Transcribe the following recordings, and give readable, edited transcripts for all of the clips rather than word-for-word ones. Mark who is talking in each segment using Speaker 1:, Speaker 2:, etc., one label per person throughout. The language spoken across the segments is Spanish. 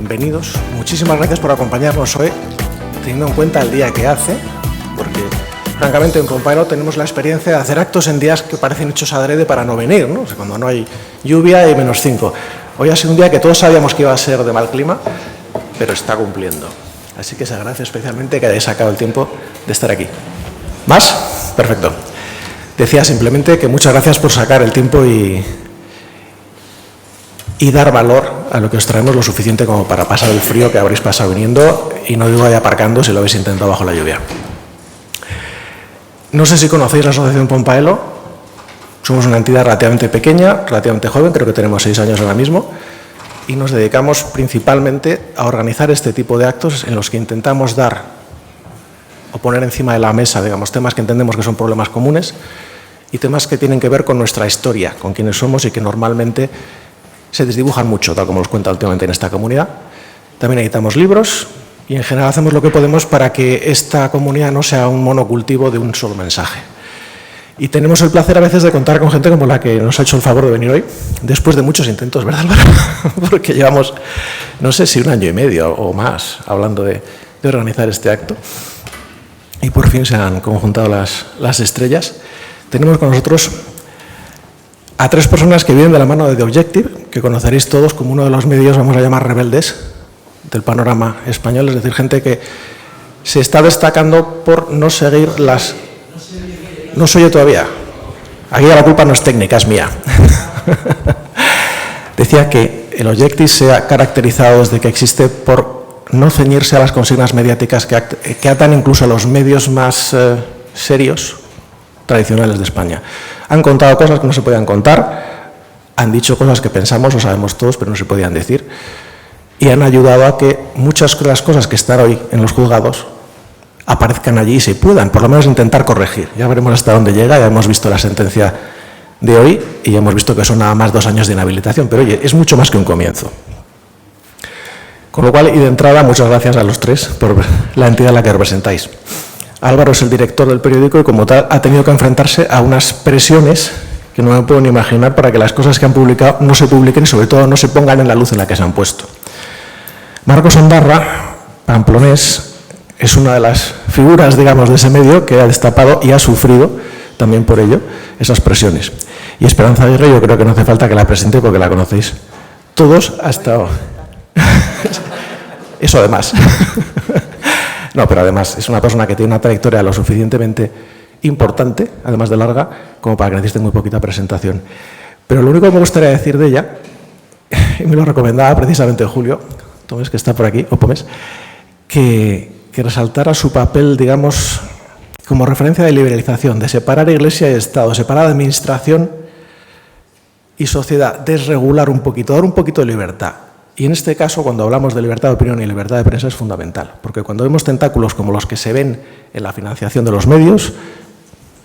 Speaker 1: bienvenidos. Muchísimas gracias por acompañarnos hoy, teniendo en cuenta el día que hace, porque francamente en Pompaelo tenemos la experiencia de hacer actos en días que parecen hechos adrede para no venir, ¿no? O sea, cuando no hay lluvia y -5. Hoy ha sido un día que todos sabíamos que iba a ser de mal clima, pero está cumpliendo. Así que se agradece especialmente que hayáis sacado el tiempo de estar aquí. ¿Más? Perfecto. Decía simplemente que muchas gracias por sacar el tiempo y dar valor a lo que os traemos lo suficiente como para pasar el frío que habréis pasado viniendo, y no digo ahí aparcando si lo habéis intentado bajo la lluvia. No sé si conocéis la Asociación Pompaelo. Somos una entidad relativamente pequeña, relativamente joven, creo que tenemos 6 años ahora mismo, y nos dedicamos principalmente a organizar este tipo de actos en los que intentamos dar o poner encima de la mesa, digamos, temas que entendemos que son problemas comunes y temas que tienen que ver con nuestra historia, con quiénes somos y que normalmente se desdibujan mucho, tal como os cuenta últimamente en esta comunidad. También editamos libros y en general hacemos lo que podemos para que esta comunidad no sea un monocultivo de un solo mensaje. Y tenemos el placer a veces de contar con gente como la que nos ha hecho el favor de venir hoy, después de muchos intentos, ¿verdad, Álvaro? Porque llevamos, no sé si 1 año y medio o más hablando de organizar este acto. Y por fin se han conjuntado las estrellas. Tenemos con nosotros a 3 personas que vienen de la mano de The Objective, que conoceréis todos como uno de los medios, vamos a llamar rebeldes, del panorama español, es decir, gente que se está destacando por no seguir las... No soy yo todavía. Aquí la culpa no es técnica, es mía. Decía que el Objective se ha caracterizado desde que existe por no ceñirse a las consignas mediáticas que atan incluso a los medios más serios, tradicionales de España. Han contado cosas que no se podían contar, han dicho cosas que pensamos, lo sabemos todos, pero no se podían decir, y han ayudado a que muchas de las cosas que están hoy en los juzgados aparezcan allí y se puedan, por lo menos, intentar corregir. Ya veremos hasta dónde llega, ya hemos visto la sentencia de hoy y ya hemos visto que son nada más 2 años de inhabilitación, pero oye, es mucho más que un comienzo. Con lo cual, y de entrada, muchas gracias a los 3 por la entidad a la que representáis. Álvaro es el director del periódico y como tal ha tenido que enfrentarse a unas presiones que no me puedo ni imaginar para que las cosas que han publicado no se publiquen y sobre todo no se pongan en la luz en la que se han puesto. Marcos Ondarra, pamplonés, es una de las figuras, digamos, de ese medio que ha destapado y ha sufrido también por ello esas presiones. Y Esperanza Aguirre, yo creo que no hace falta que la presente porque la conocéis todos hasta hoy. Eso además. No, pero además es una persona que tiene una trayectoria lo suficientemente importante, además de larga, como para que necesite muy poquita presentación. Pero lo único que me gustaría decir de ella, y me lo recomendaba precisamente Julio Tomés, que está por aquí, o Pomés, que resaltara su papel, digamos, como referencia de liberalización, de separar Iglesia y Estado, separar administración y sociedad, desregular un poquito, dar un poquito de libertad. Y en este caso, cuando hablamos de libertad de opinión y libertad de prensa, es fundamental, porque cuando vemos tentáculos como los que se ven en la financiación de los medios,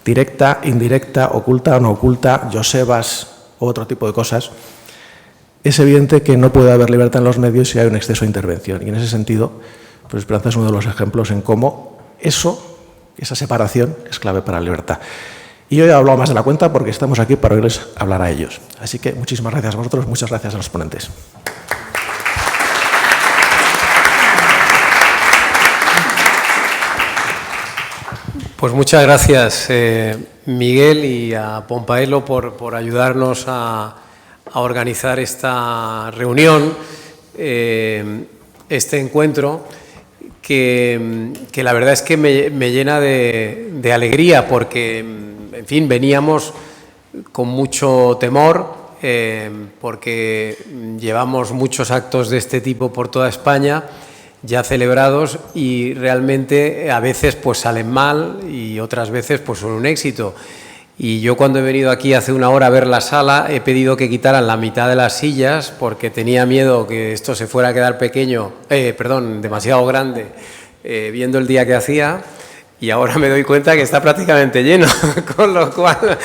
Speaker 1: directa, indirecta, oculta o no oculta, Josebas u otro tipo de cosas, es evidente que no puede haber libertad en los medios si hay un exceso de intervención. Y en ese sentido, pues Esperanza es uno de los ejemplos en cómo esa separación es clave para la libertad. Y hoy he hablado más de la cuenta porque estamos aquí para oírles hablar a ellos. Así que muchísimas gracias a vosotros, muchas gracias a los ponentes.
Speaker 2: Pues muchas gracias, Miguel, y a Pompaelo por ayudarnos a organizar esta reunión, este encuentro, que la verdad es que me llena de alegría porque, en fin, veníamos con mucho temor porque llevamos muchos actos de este tipo por toda España ya celebrados y realmente a veces pues salen mal y otras veces pues son un éxito. Y yo cuando he venido aquí hace 1 hora a ver la sala he pedido que quitaran la mitad de las sillas porque tenía miedo que esto se fuera a quedar demasiado grande viendo el día que hacía, y ahora me doy cuenta que está prácticamente lleno, con lo cual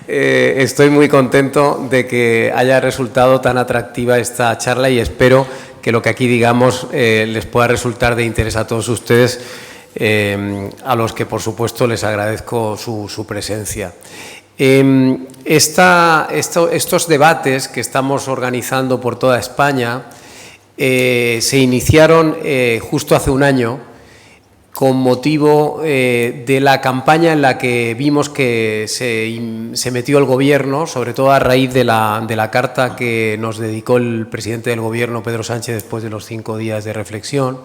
Speaker 2: estoy muy contento de que haya resultado tan atractiva esta charla y espero que lo que aquí digamos les pueda resultar de interés a todos ustedes, a los que por supuesto les agradezco su presencia. Estos debates que estamos organizando por toda España se iniciaron justo hace un año con motivo de la campaña en la que vimos que se metió el Gobierno, sobre todo a raíz de la carta que nos dedicó el presidente del Gobierno, Pedro Sánchez, después de los 5 días de reflexión.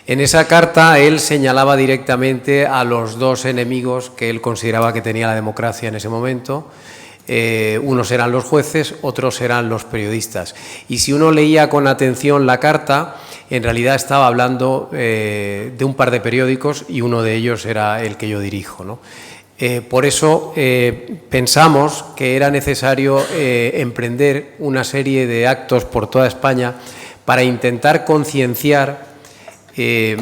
Speaker 2: En esa carta él señalaba directamente a los dos enemigos que él consideraba que tenía la democracia en ese momento. Unos eran los jueces, otros eran los periodistas. Y si uno leía con atención la carta, en realidad estaba hablando de un par de periódicos y uno de ellos era el que yo dirijo, ¿no? Por eso pensamos que era necesario emprender una serie de actos por toda España para intentar concienciar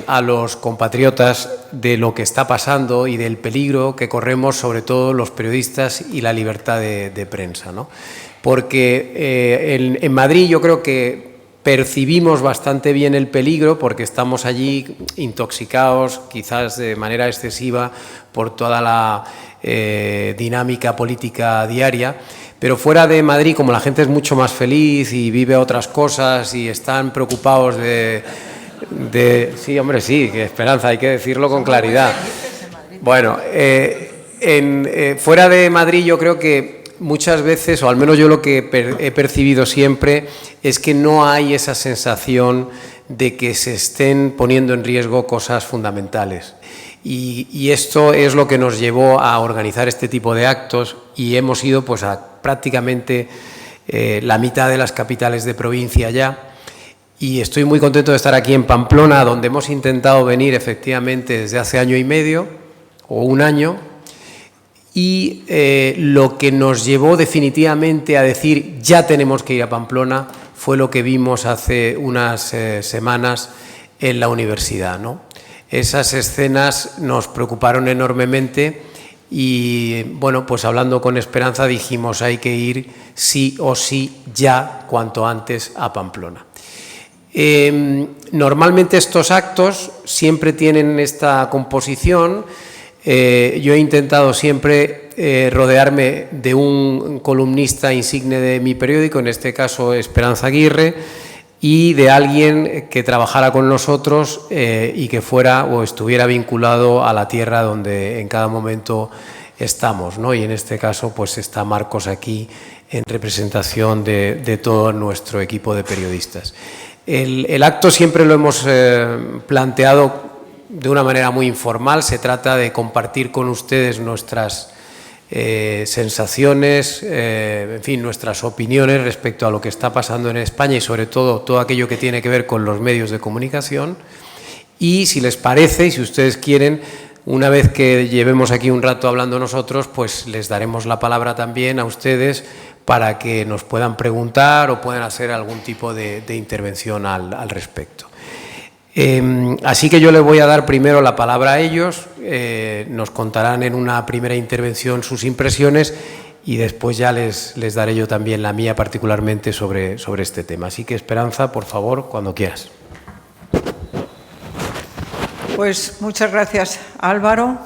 Speaker 2: a los compatriotas de lo que está pasando y del peligro que corremos, sobre todo los periodistas y la libertad de prensa, ¿no? Porque en Madrid yo creo que percibimos bastante bien el peligro porque estamos allí intoxicados, quizás de manera excesiva, por toda la dinámica política diaria. Pero fuera de Madrid, como la gente es mucho más feliz y vive otras cosas y están preocupados sí, hombre, sí, que Esperanza, hay que decirlo con claridad. Bueno, fuera de Madrid yo creo que muchas veces, o al menos yo lo que he percibido siempre, es que no hay esa sensación de que se estén poniendo en riesgo cosas fundamentales. Y esto es lo que nos llevó a organizar este tipo de actos y hemos ido pues a prácticamente la mitad de las capitales de provincia ya. Y estoy muy contento de estar aquí en Pamplona, donde hemos intentado venir efectivamente desde hace año y medio o un año. Y lo que nos llevó definitivamente a decir ya tenemos que ir a Pamplona fue lo que vimos hace unas semanas en la universidad, ¿no? Esas escenas nos preocuparon enormemente y, bueno, pues hablando con Esperanza dijimos hay que ir sí o sí ya cuanto antes a Pamplona. Normalmente estos actos siempre tienen esta composición. Yo he intentado siempre rodearme de un columnista insigne de mi periódico, en este caso Esperanza Aguirre, y de alguien que trabajara con nosotros y que fuera o estuviera vinculado a la tierra donde en cada momento estamos, ¿no? Y en este caso pues está Marcos aquí en representación de todo nuestro equipo de periodistas. El acto siempre lo hemos planteado de una manera muy informal. Se trata de compartir con ustedes nuestras sensaciones, en fin, nuestras opiniones respecto a lo que está pasando en España y sobre todo aquello que tiene que ver con los medios de comunicación. Y si les parece y si ustedes quieren, una vez que llevemos aquí un rato hablando nosotros, pues les daremos la palabra también a ustedes para que nos puedan preguntar o puedan hacer algún tipo de intervención al respecto. Así que yo les voy a dar primero la palabra a ellos, nos contarán en una primera intervención sus impresiones y después ya les daré yo también la mía particularmente sobre este tema. Así que Esperanza, por favor, cuando quieras.
Speaker 3: Pues muchas gracias, Álvaro.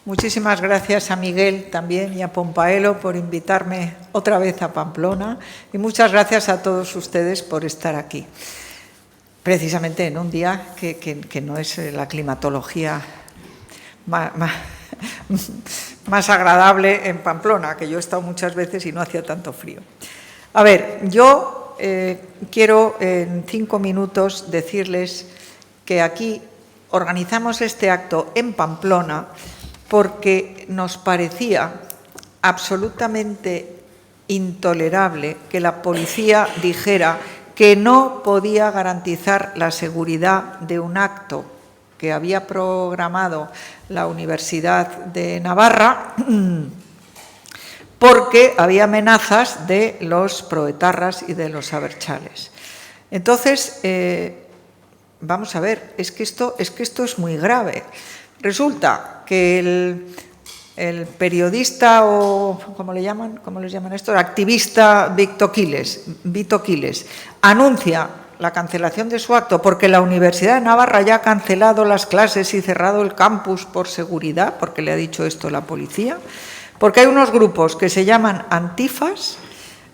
Speaker 3: Muchísimas gracias a Miguel también y a Pompaelo por invitarme otra vez a Pamplona y muchas gracias a todos ustedes por estar aquí, precisamente en un día que no es la climatología más agradable en Pamplona, que yo he estado muchas veces y no hacía tanto frío. A ver, yo quiero en 5 minutos decirles que aquí organizamos este acto en Pamplona porque nos parecía absolutamente intolerable que la policía dijera que no podía garantizar la seguridad de un acto que había programado la Universidad de Navarra porque había amenazas de los proetarras y de los abertzales. Entonces, vamos a ver, es que esto es muy grave. Resulta que el periodista o, ¿cómo les llaman esto? El activista Vito Quiles anuncia la cancelación de su acto porque la Universidad de Navarra ya ha cancelado las clases y cerrado el campus por seguridad, porque le ha dicho esto la policía, porque hay unos grupos que se llaman antifas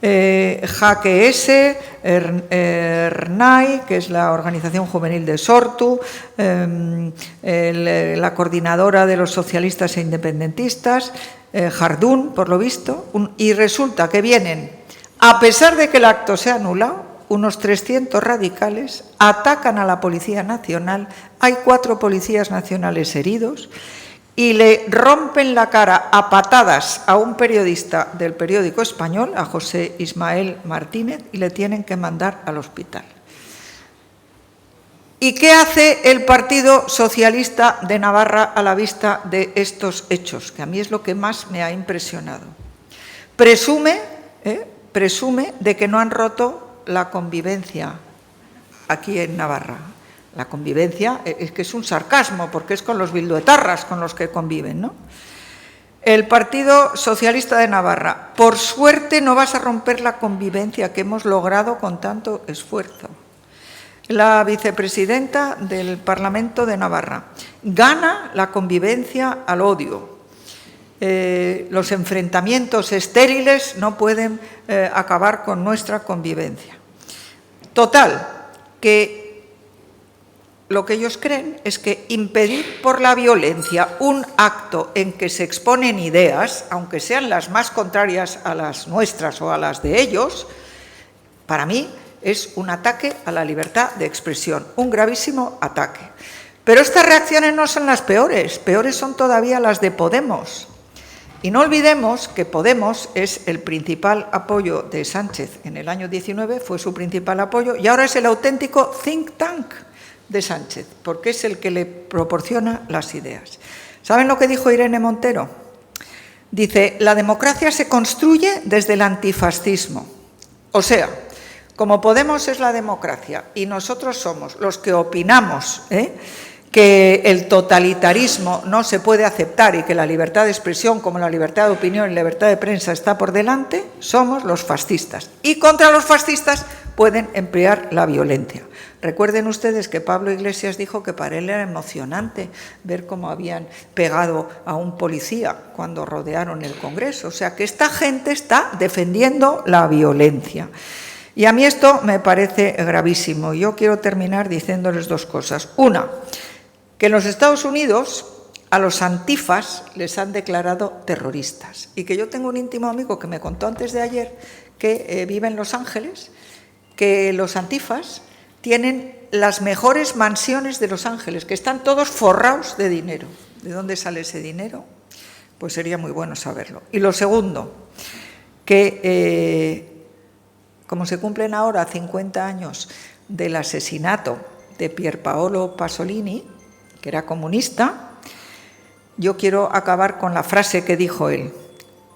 Speaker 3: Jaque S, ERNAI, que es la organización juvenil de Sortu, la coordinadora de los socialistas e independentistas, Jardún, por lo visto, y resulta que vienen, a pesar de que el acto se ha anulado, unos 300 radicales, atacan a la Policía Nacional, hay 4 policías nacionales heridos, y le rompen la cara a patadas a un periodista del periódico español, a José Ismael Martínez, y le tienen que mandar al hospital. ¿Y qué hace el Partido Socialista de Navarra a la vista de estos hechos? Que a mí es lo que más me ha impresionado. Presume de que no han roto la convivencia aquí en Navarra. La convivencia es que es un sarcasmo, porque es con los bilduetarras con los que conviven, ¿no? El Partido Socialista de Navarra, por suerte no vas a romper la convivencia que hemos logrado con tanto esfuerzo. La vicepresidenta del Parlamento de Navarra gana la convivencia al odio. Los enfrentamientos estériles no pueden acabar con nuestra convivencia. Total, que lo que ellos creen es que impedir por la violencia un acto en que se exponen ideas, aunque sean las más contrarias a las nuestras o a las de ellos, para mí es un ataque a la libertad de expresión, un gravísimo ataque. Pero estas reacciones no son las peores, peores son todavía las de Podemos. Y no olvidemos que Podemos es el principal apoyo de Sánchez en el año 19, fue su principal apoyo, y ahora es el auténtico think tank de Sánchez, porque es el que le proporciona las ideas. ¿Saben lo que dijo Irene Montero? Dice, la democracia se construye desde el antifascismo. O sea, como Podemos es la democracia y nosotros somos los que opinamos que el totalitarismo no se puede aceptar y que la libertad de expresión, como la libertad de opinión y la libertad de prensa está por delante, somos los fascistas. Y contra los fascistas pueden emplear la violencia. Recuerden ustedes que Pablo Iglesias dijo que para él era emocionante ver cómo habían pegado a un policía cuando rodearon el Congreso. O sea, que esta gente está defendiendo la violencia. Y a mí esto me parece gravísimo. Yo quiero terminar diciéndoles 2 cosas. Una, que en los Estados Unidos a los antifas les han declarado terroristas. Y que yo tengo un íntimo amigo que me contó antes de ayer que vive en Los Ángeles, que los antifas tienen las mejores mansiones de Los Ángeles, que están todos forrados de dinero. ¿De dónde sale ese dinero? Pues sería muy bueno saberlo. Y lo segundo, que como se cumplen ahora 50 años del asesinato de Pierpaolo Pasolini, que era comunista, yo quiero acabar con la frase que dijo él.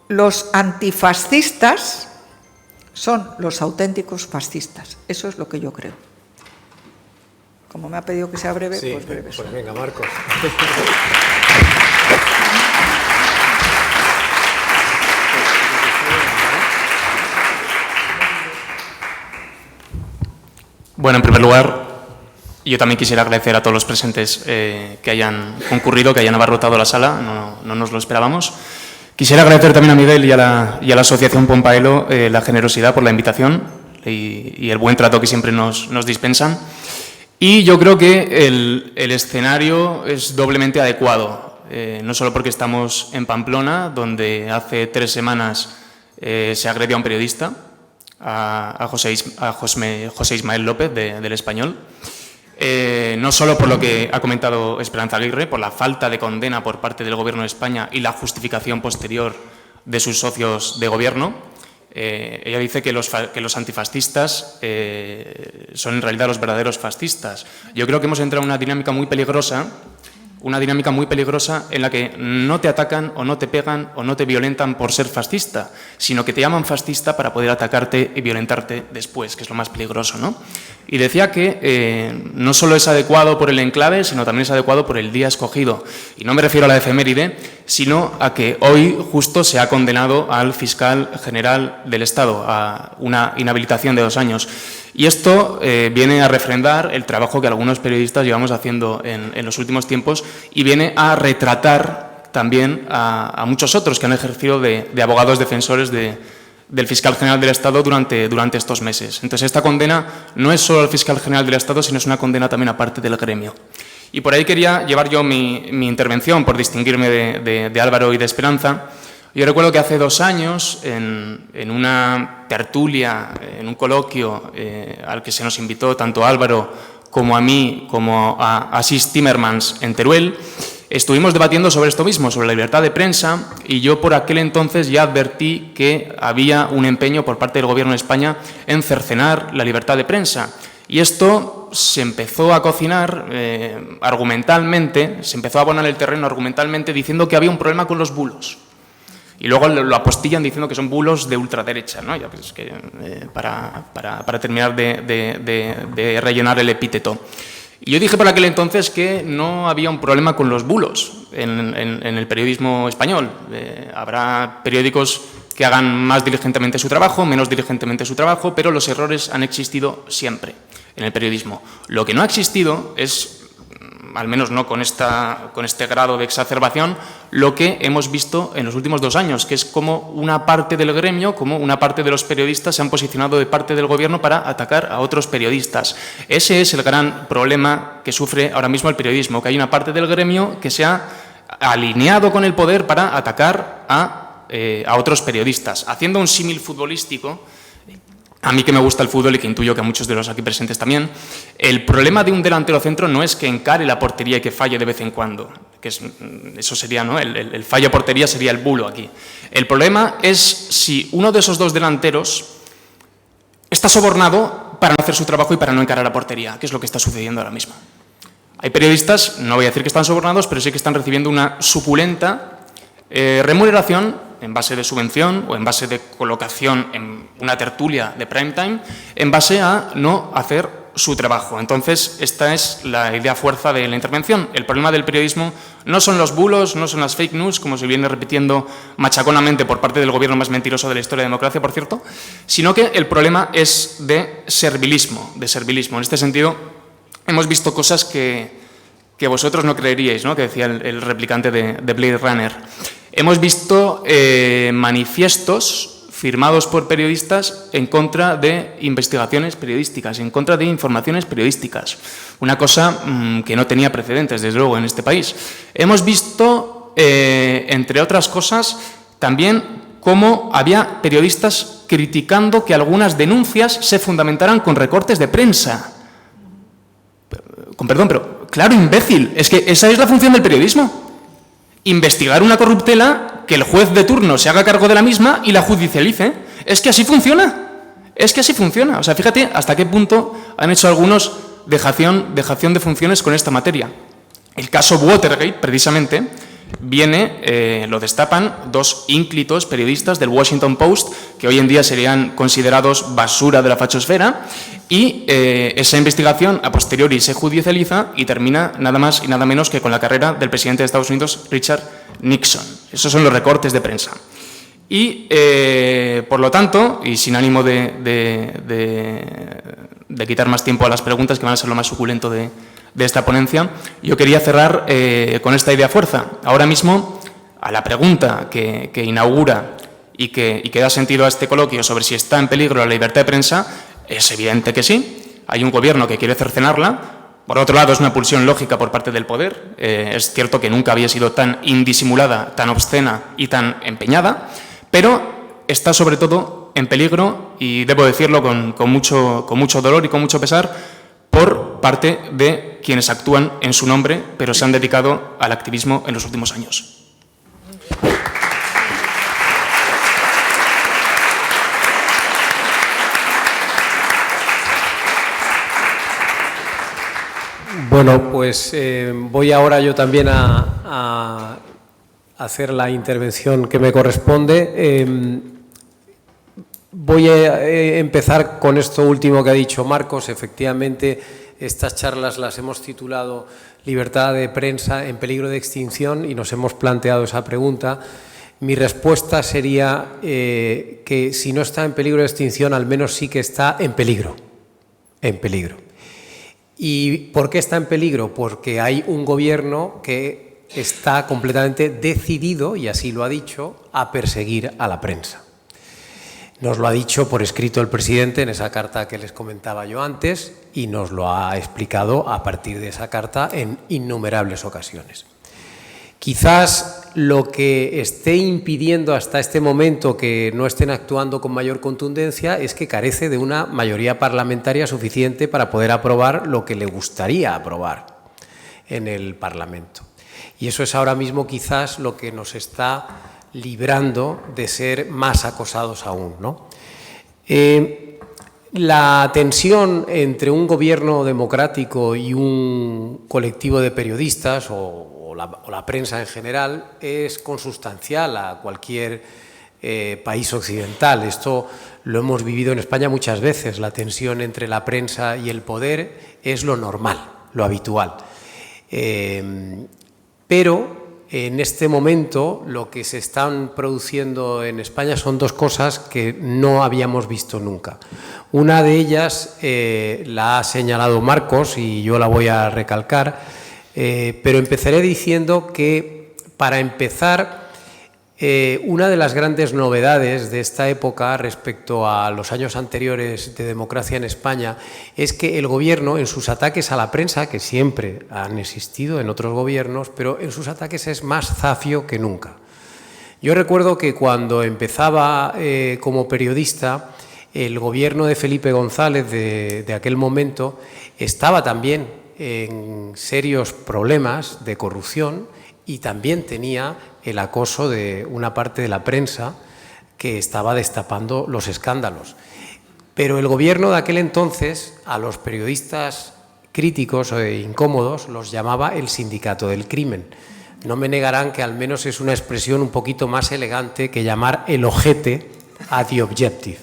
Speaker 3: Los antifascistas son los auténticos fascistas. Eso es lo que yo creo. Como me ha pedido que sea breve,
Speaker 2: sí,
Speaker 3: pues breve.
Speaker 2: Pues venga, Marcos.
Speaker 4: Bueno, en primer lugar, yo también quisiera agradecer a todos los presentes que hayan concurrido, que hayan abarrotado la sala, no nos lo esperábamos. Quisiera agradecer también a Miguel y a la Asociación Pompaelo la generosidad por la invitación y el buen trato que siempre nos dispensan. Y yo creo que el escenario es doblemente adecuado, no solo porque estamos en Pamplona, donde hace 3 semanas se agredió a un periodista, a José Ismael López, del Español, no solo por lo que ha comentado Esperanza Aguirre, por la falta de condena por parte del Gobierno de España y la justificación posterior de sus socios de gobierno. Ella dice que los antifascistas son en realidad los verdaderos fascistas. Yo creo que hemos entrado en una dinámica muy peligrosa en la que no te atacan o no te pegan o no te violentan por ser fascista, sino que te llaman fascista para poder atacarte y violentarte después, que es lo más peligroso, ¿no? Y decía que no solo es adecuado por el enclave, sino también es adecuado por el día escogido. Y no me refiero a la efeméride, sino a que hoy justo se ha condenado al fiscal general del Estado a una inhabilitación de 2 años. Y esto viene a refrendar el trabajo que algunos periodistas llevamos haciendo en los últimos tiempos y viene a retratar también a muchos otros que han ejercido de abogados defensores de del fiscal general del Estado durante estos meses. Entonces, esta condena no es solo al fiscal general del Estado, sino es una condena también a parte del gremio. Y por ahí quería llevar yo mi intervención, por distinguirme de Álvaro y de Esperanza. Yo recuerdo que hace 2 años, en una tertulia, en un coloquio al que se nos invitó tanto a Álvaro como a mí, como a Asís Timmermans en Teruel, estuvimos debatiendo sobre esto mismo, sobre la libertad de prensa, y yo por aquel entonces ya advertí que había un empeño por parte del Gobierno de España en cercenar la libertad de prensa. Y esto se empezó a cocinar argumentalmente, se empezó a abonar el terreno argumentalmente diciendo que había un problema con los bulos. Y luego lo apostillan diciendo que son bulos de ultraderecha, ¿no? Ya, pues, para terminar de rellenar el epíteto. Y yo dije por aquel entonces que no había un problema con los bulos en el periodismo español. Habrá periódicos que hagan más diligentemente su trabajo, menos diligentemente su trabajo, pero los errores han existido siempre en el periodismo. Lo que no ha existido es, al menos no con este grado de exacerbación, lo que hemos visto en los últimos 2 años, que es como una parte del gremio, como una parte de los periodistas se han posicionado de parte del Gobierno para atacar a otros periodistas. Ese es el gran problema que sufre ahora mismo el periodismo, que hay una parte del gremio que se ha alineado con el poder para atacar a otros periodistas. Haciendo un símil futbolístico, a mí que me gusta el fútbol y que intuyo que a muchos de los aquí presentes también, el problema de un delantero centro no es que encare la portería y que falle de vez en cuando, que eso sería, ¿no? El fallo a portería sería el bulo aquí. El problema es si uno de esos 2 delanteros está sobornado para no hacer su trabajo y para no encarar la portería, que es lo que está sucediendo ahora mismo. Hay periodistas, no voy a decir que están sobornados, pero sí que están recibiendo una suculenta remuneración en base de subvención o en base de colocación en una tertulia de prime time, en base a no hacer su trabajo. Entonces, esta es la idea fuerza de la intervención. El problema del periodismo no son los bulos, no son las fake news, como se viene repitiendo machaconamente por parte del Gobierno más mentiroso de la historia de la democracia, por cierto, sino que el problema es de servilismo. En este sentido, hemos visto cosas que vosotros no creeríais, ¿no?, que decía el replicante de Blade Runner. Hemos visto manifiestos firmados por periodistas en contra de investigaciones periodísticas, en contra de informaciones periodísticas. Una cosa que no tenía precedentes, desde luego, en este país. Hemos visto, entre otras cosas, también cómo había periodistas criticando que algunas denuncias se fundamentaran con recortes de prensa. Con perdón, pero claro, imbécil, es que esa es la función del periodismo. Investigar una corruptela, que el juez de turno se haga cargo de la misma y la judicialice. Es que así funciona. O sea, fíjate hasta qué punto han hecho algunos dejación de funciones con esta materia. El caso Watergate, precisamente, lo destapan 2 ínclitos periodistas del Washington Post, que hoy en día serían considerados basura de la fachosfera, y esa investigación a posteriori se judicializa y termina nada más y nada menos que con la carrera del presidente de Estados Unidos, Richard Nixon. Esos son los recortes de prensa. Y, por lo tanto, y sin ánimo de quitar más tiempo a las preguntas, que van a ser lo más suculento de esta ponencia, yo quería cerrar con esta idea fuerza. Ahora mismo, a la pregunta que inaugura y que da sentido a este coloquio sobre si está en peligro la libertad de prensa, es evidente que sí. Hay un Gobierno que quiere cercenarla. Por otro lado, es una pulsión lógica por parte del poder. Es cierto que nunca había sido tan indisimulada, tan obscena y tan empeñada, pero está sobre todo en peligro, y debo decirlo con mucho dolor y con mucho pesar, por parte de quienes actúan en su nombre, pero se han dedicado al activismo en los últimos años.
Speaker 2: Bueno, pues voy ahora yo también a hacer la intervención que me corresponde. Voy a empezar con esto último que ha dicho Marcos. Efectivamente, estas charlas las hemos titulado Libertad de prensa en peligro de extinción y nos hemos planteado esa pregunta. Mi respuesta sería que si no está en peligro de extinción, al menos sí que está en peligro. En peligro. ¿Y por qué está en peligro? Porque hay un Gobierno que está completamente decidido, y así lo ha dicho, a perseguir a la prensa. Nos lo ha dicho por escrito el presidente en esa carta que les comentaba yo antes y nos lo ha explicado a partir de esa carta en innumerables ocasiones. Quizás lo que esté impidiendo hasta este momento que no estén actuando con mayor contundencia es que carece de una mayoría parlamentaria suficiente para poder aprobar lo que le gustaría aprobar en el Parlamento. Y eso es ahora mismo quizás lo que nos está librando de ser más acosados aún, ¿no? La tensión entre un gobierno democrático y un colectivo de periodistas o la prensa en general es consustancial a cualquier país occidental. Esto lo hemos vivido en España muchas veces. La tensión entre la prensa y el poder es lo normal, lo habitual. Pero en este momento lo que se están produciendo en España son dos cosas que no habíamos visto nunca. Una de ellas la ha señalado Marcos y yo la voy a recalcar, pero empezaré diciendo que, para empezar, una de las grandes novedades de esta época respecto a los años anteriores de democracia en España es que el gobierno, en sus ataques a la prensa, que siempre han existido en otros gobiernos, pero en sus ataques es más zafio que nunca. Yo recuerdo que cuando empezaba como periodista, el gobierno de Felipe González de aquel momento estaba también en serios problemas de corrupción y también tenía el acoso de una parte de la prensa que estaba destapando los escándalos. Pero el gobierno de aquel entonces a los periodistas críticos e incómodos los llamaba el sindicato del crimen. No me negarán que al menos es una expresión un poquito más elegante que llamar el ojete a the objective,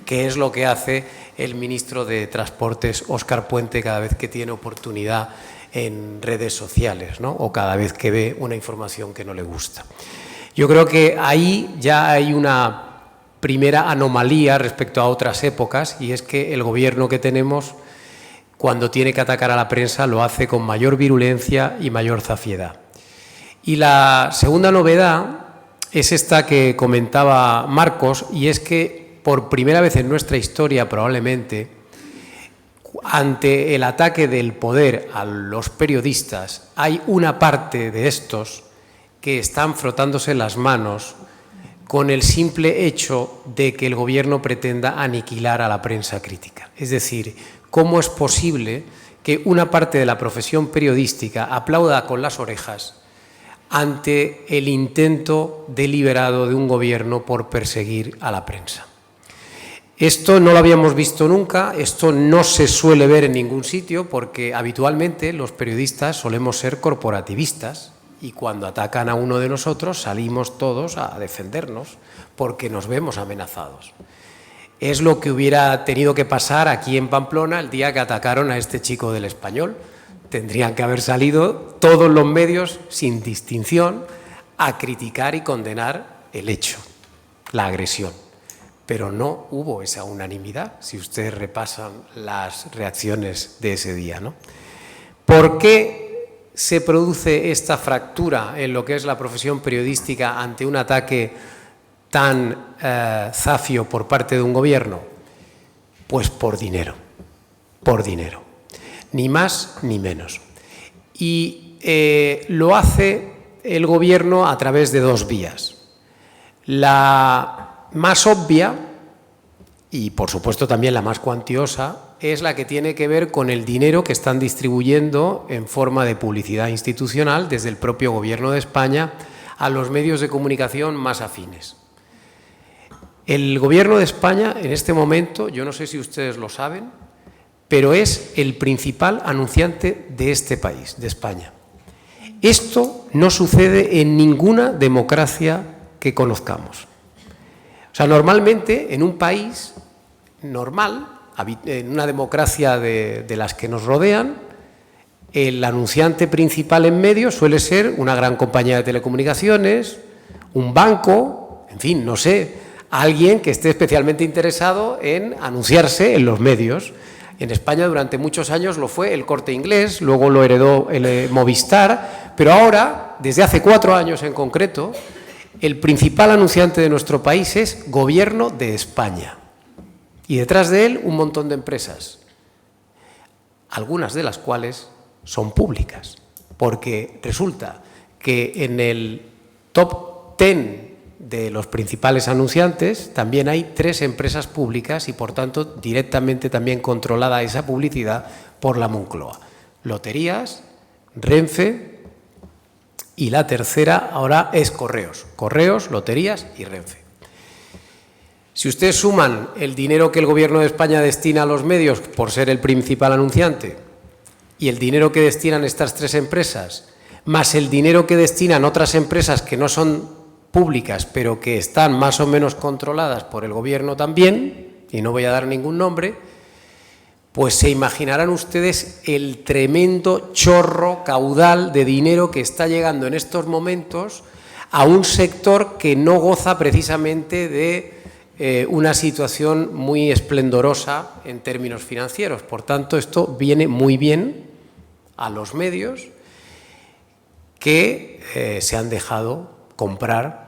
Speaker 2: que es lo que hace el ministro de Transportes, Óscar Puente, cada vez que tiene oportunidad en redes sociales, ¿no? O cada vez que ve una información que no le gusta. Yo creo que ahí ya hay una primera anomalía respecto a otras épocas, y es que el gobierno que tenemos, cuando tiene que atacar a la prensa, lo hace con mayor virulencia y mayor zafiedad. Y la segunda novedad es esta que comentaba Marcos, y es que por primera vez en nuestra historia probablemente, ante el ataque del poder a los periodistas, hay una parte de estos que están frotándose las manos con el simple hecho de que el gobierno pretenda aniquilar a la prensa crítica. Es decir, ¿cómo es posible que una parte de la profesión periodística aplauda con las orejas ante el intento deliberado de un gobierno por perseguir a la prensa? Esto no lo habíamos visto nunca, esto no se suele ver en ningún sitio, porque habitualmente los periodistas solemos ser corporativistas y cuando atacan a uno de nosotros salimos todos a defendernos porque nos vemos amenazados. Es lo que hubiera tenido que pasar aquí en Pamplona el día que atacaron a este chico del Español. Tendrían que haber salido todos los medios sin distinción a criticar y condenar el hecho, la agresión. Pero no hubo esa unanimidad, si ustedes repasan las reacciones de ese día, ¿no? ¿Por qué se produce esta fractura en lo que es la profesión periodística ante un ataque tan zafio por parte de un gobierno? Pues por dinero, ni más ni menos. Y lo hace el gobierno a través de dos vías. La más obvia, y por supuesto también la más cuantiosa, es la que tiene que ver con el dinero que están distribuyendo en forma de publicidad institucional desde el propio Gobierno de España a los medios de comunicación más afines. El Gobierno de España en este momento, yo no sé si ustedes lo saben, pero es el principal anunciante de este país, de España. Esto no sucede en ninguna democracia que conozcamos. O sea, normalmente en un país normal, en una democracia de las que nos rodean, el anunciante principal en medios suele ser una gran compañía de telecomunicaciones, un banco, en fin, no sé, alguien que esté especialmente interesado en anunciarse en los medios. En España durante muchos años lo fue el Corte Inglés, luego lo heredó el Movistar, pero ahora, desde hace 4 años en concreto, El principal anunciante de nuestro país es Gobierno de España. Y detrás de él un montón de empresas, algunas de las cuales son públicas, porque resulta que en el top 10 de los principales anunciantes también hay 3 empresas públicas y, por tanto, directamente también controlada esa publicidad por la Moncloa. Loterías, Renfe y la tercera ahora es Correos. Correos, Loterías y Renfe. Si ustedes suman el dinero que el Gobierno de España destina a los medios por ser el principal anunciante y el dinero que destinan estas 3 empresas, más el dinero que destinan otras empresas que no son públicas, pero que están más o menos controladas por el Gobierno también, y no voy a dar ningún nombre, pues se imaginarán ustedes el tremendo chorro caudal de dinero que está llegando en estos momentos a un sector que no goza precisamente de una situación muy esplendorosa en términos financieros. Por tanto, esto viene muy bien a los medios que se han dejado comprar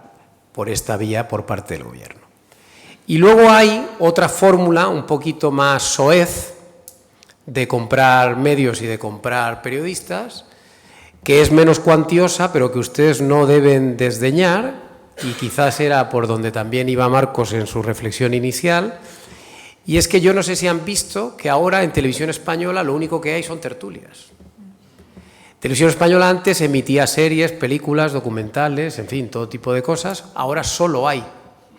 Speaker 2: por esta vía por parte del Gobierno. Y luego hay otra fórmula un poquito más soez de comprar medios y de comprar periodistas, que es menos cuantiosa, pero que ustedes no deben desdeñar, y quizás era por donde también iba Marcos en su reflexión inicial, y es que yo no sé si han visto que ahora en Televisión Española lo único que hay son tertulias. Televisión Española antes emitía series, películas, documentales, en fin, todo tipo de cosas. Ahora solo hay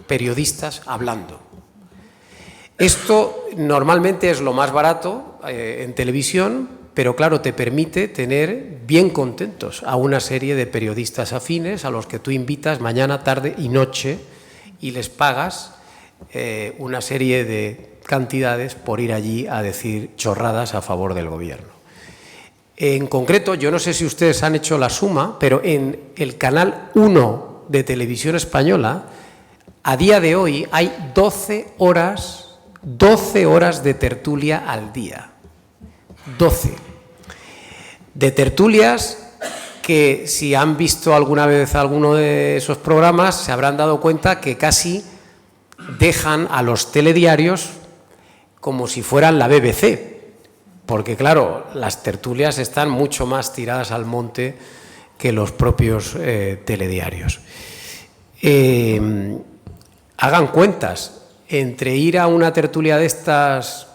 Speaker 2: periodistas hablando. Esto normalmente es lo más barato en televisión, pero claro, te permite tener bien contentos a una serie de periodistas afines a los que tú invitas mañana, tarde y noche y les pagas una serie de cantidades por ir allí a decir chorradas a favor del Gobierno. En concreto, yo no sé si ustedes han hecho la suma, pero en el canal 1 de Televisión Española, a día de hoy hay 12 horas de tertulia al día. 12. De tertulias que, si han visto alguna vez alguno de esos programas, se habrán dado cuenta que casi dejan a los telediarios como si fueran la BBC. Porque, claro, las tertulias están mucho más tiradas al monte que los propios telediarios. Hagan cuentas, entre ir a una tertulia de estas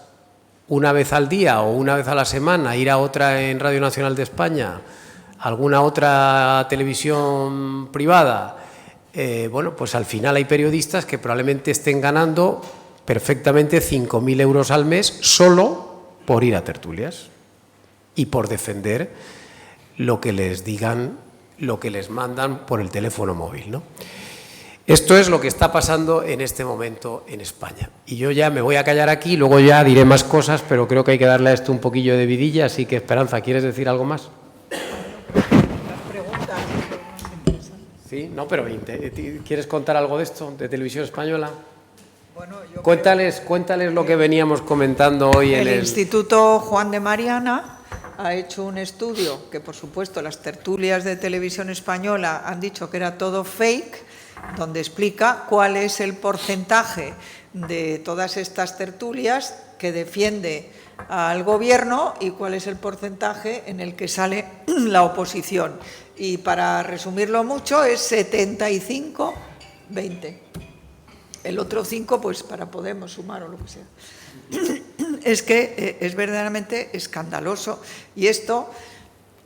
Speaker 2: una vez al día o una vez a la semana, ir a otra en Radio Nacional de España, alguna otra televisión privada, bueno, pues al final hay periodistas que probablemente estén ganando perfectamente 5.000 euros al mes solo por ir a tertulias y por defender lo que les digan, lo que les mandan por el teléfono móvil, ¿no? Esto es lo que está pasando en este momento en España. Y yo ya me voy a callar aquí, luego ya diré más cosas, pero creo que hay que darle a esto un poquillo de vidilla, así que Esperanza, ¿quieres decir algo más? Sí, no, pero ¿quieres contar algo de esto, de Televisión Española?
Speaker 3: Bueno,
Speaker 2: cuéntales lo que veníamos comentando hoy en el
Speaker 3: Instituto Juan de Mariana ha hecho un estudio que, por supuesto, las tertulias de Televisión Española han dicho que era todo fake, donde explica cuál es el porcentaje de todas estas tertulias que defiende al Gobierno y cuál es el porcentaje en el que sale la oposición. Y para resumirlo mucho es 75-20. El otro 5, pues para Podemos sumar o lo que sea. Es que es verdaderamente escandaloso. Y esto,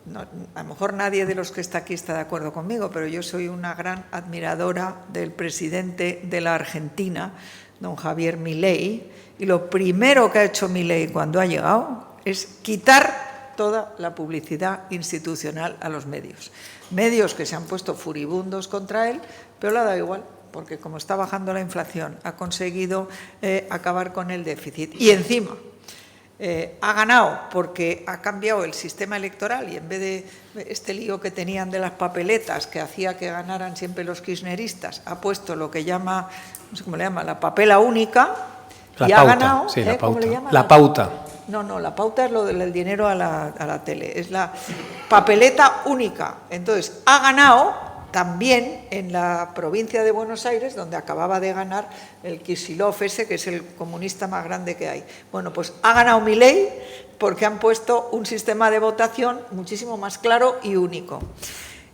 Speaker 3: no, a lo mejor nadie de los que está aquí está de acuerdo conmigo, pero yo soy una gran admiradora del presidente de la Argentina, don Javier Milei, y lo primero que ha hecho Milei cuando ha llegado es quitar toda la publicidad institucional a los medios. Medios que se han puesto furibundos contra él, pero le ha dado igual, porque como está bajando la inflación, ha conseguido acabar con el déficit. Y encima ha ganado porque ha cambiado el sistema electoral y en vez de este lío que tenían de las papeletas que hacía que ganaran siempre los kirchneristas, ha puesto lo que llama, no sé cómo le llama, la papela única y ha ganado.
Speaker 2: Sí, la pauta.
Speaker 3: ¿Cómo le llama?
Speaker 2: La pauta.
Speaker 3: No, la pauta es lo del dinero a la tele, es la papeleta única. Entonces, ha ganado también en la provincia de Buenos Aires, donde acababa de ganar el Kicillof ese, que es el comunista más grande que hay. Bueno, pues ha ganado Milei porque han puesto un sistema de votación muchísimo más claro y único.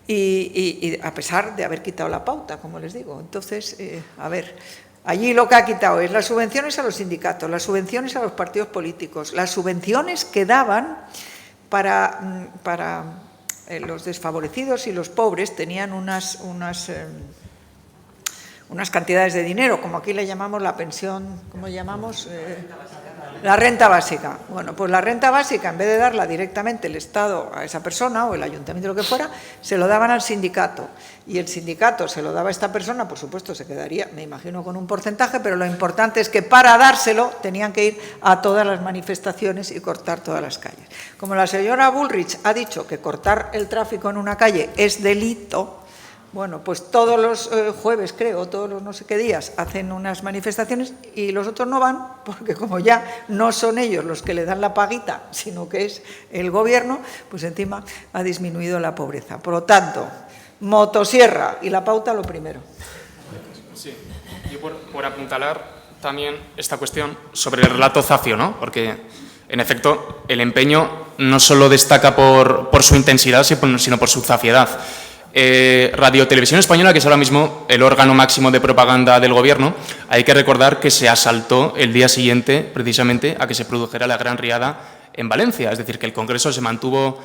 Speaker 3: Y a pesar de haber quitado la pauta, como les digo. Entonces, a ver, allí lo que ha quitado es las subvenciones a los sindicatos, las subvenciones a los partidos políticos, las subvenciones que daban para los desfavorecidos y los pobres tenían unas cantidades de dinero, como aquí le llamamos la pensión, ¿cómo llamamos? La renta básica. Bueno, pues la renta básica, en vez de darla directamente el Estado a esa persona o el ayuntamiento, lo que fuera, se lo daban al sindicato. Y el sindicato se lo daba a esta persona, por supuesto, se quedaría, me imagino, con un porcentaje, pero lo importante es que para dárselo tenían que ir a todas las manifestaciones y cortar todas las calles. Como la señora Bullrich ha dicho que cortar el tráfico en una calle es delito, bueno, pues todos los jueves, creo, todos los no sé qué días, hacen unas manifestaciones y los otros no van, porque como ya no son ellos los que le dan la paguita, sino que es el gobierno, pues encima ha disminuido la pobreza. Por lo tanto, motosierra y la pauta lo primero.
Speaker 4: Sí, y por apuntalar también esta cuestión sobre el relato zafio, ¿no? Porque, en efecto, el empeño no solo destaca por su intensidad, sino por su zafiedad. Radio Televisión Española, que es ahora mismo el órgano máximo de propaganda del Gobierno, hay que recordar que se asaltó el día siguiente, precisamente, a que se produjera la gran riada en Valencia. Es decir, que el Congreso se mantuvo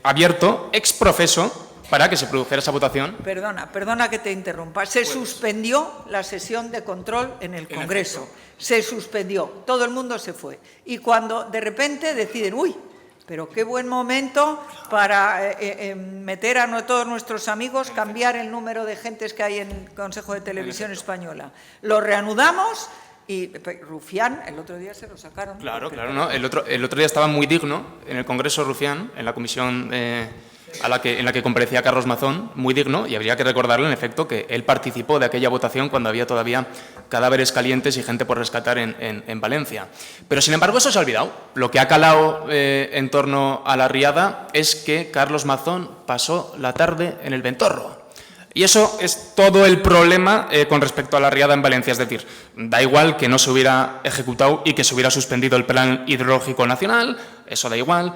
Speaker 4: abierto, ex profeso, para que se produjera esa votación.
Speaker 3: Perdona que te interrumpa. Se suspendió la sesión de control en el Congreso. Se suspendió. Todo el mundo se fue. Y cuando de repente deciden, uy, pero qué buen momento para meter a todos nuestros amigos, cambiar el número de gentes que hay en el Consejo de Televisión Española. Lo reanudamos y Rufián, el otro día se lo sacaron.
Speaker 4: Claro, ¿no? El otro día estaba muy digno en el Congreso Rufián, en la comisión en la que comparecía Carlos Mazón, muy digno, y habría que recordarle, en efecto, que él participó de aquella votación cuando había todavía cadáveres calientes y gente por rescatar en Valencia. Pero, sin embargo, eso se ha olvidado. Lo que ha calado en torno a la riada es que Carlos Mazón pasó la tarde en el Ventorro. Y eso es todo el problema con respecto a la riada en Valencia. Es decir, da igual que no se hubiera ejecutado y que se hubiera suspendido el Plan Hidrológico Nacional, eso da igual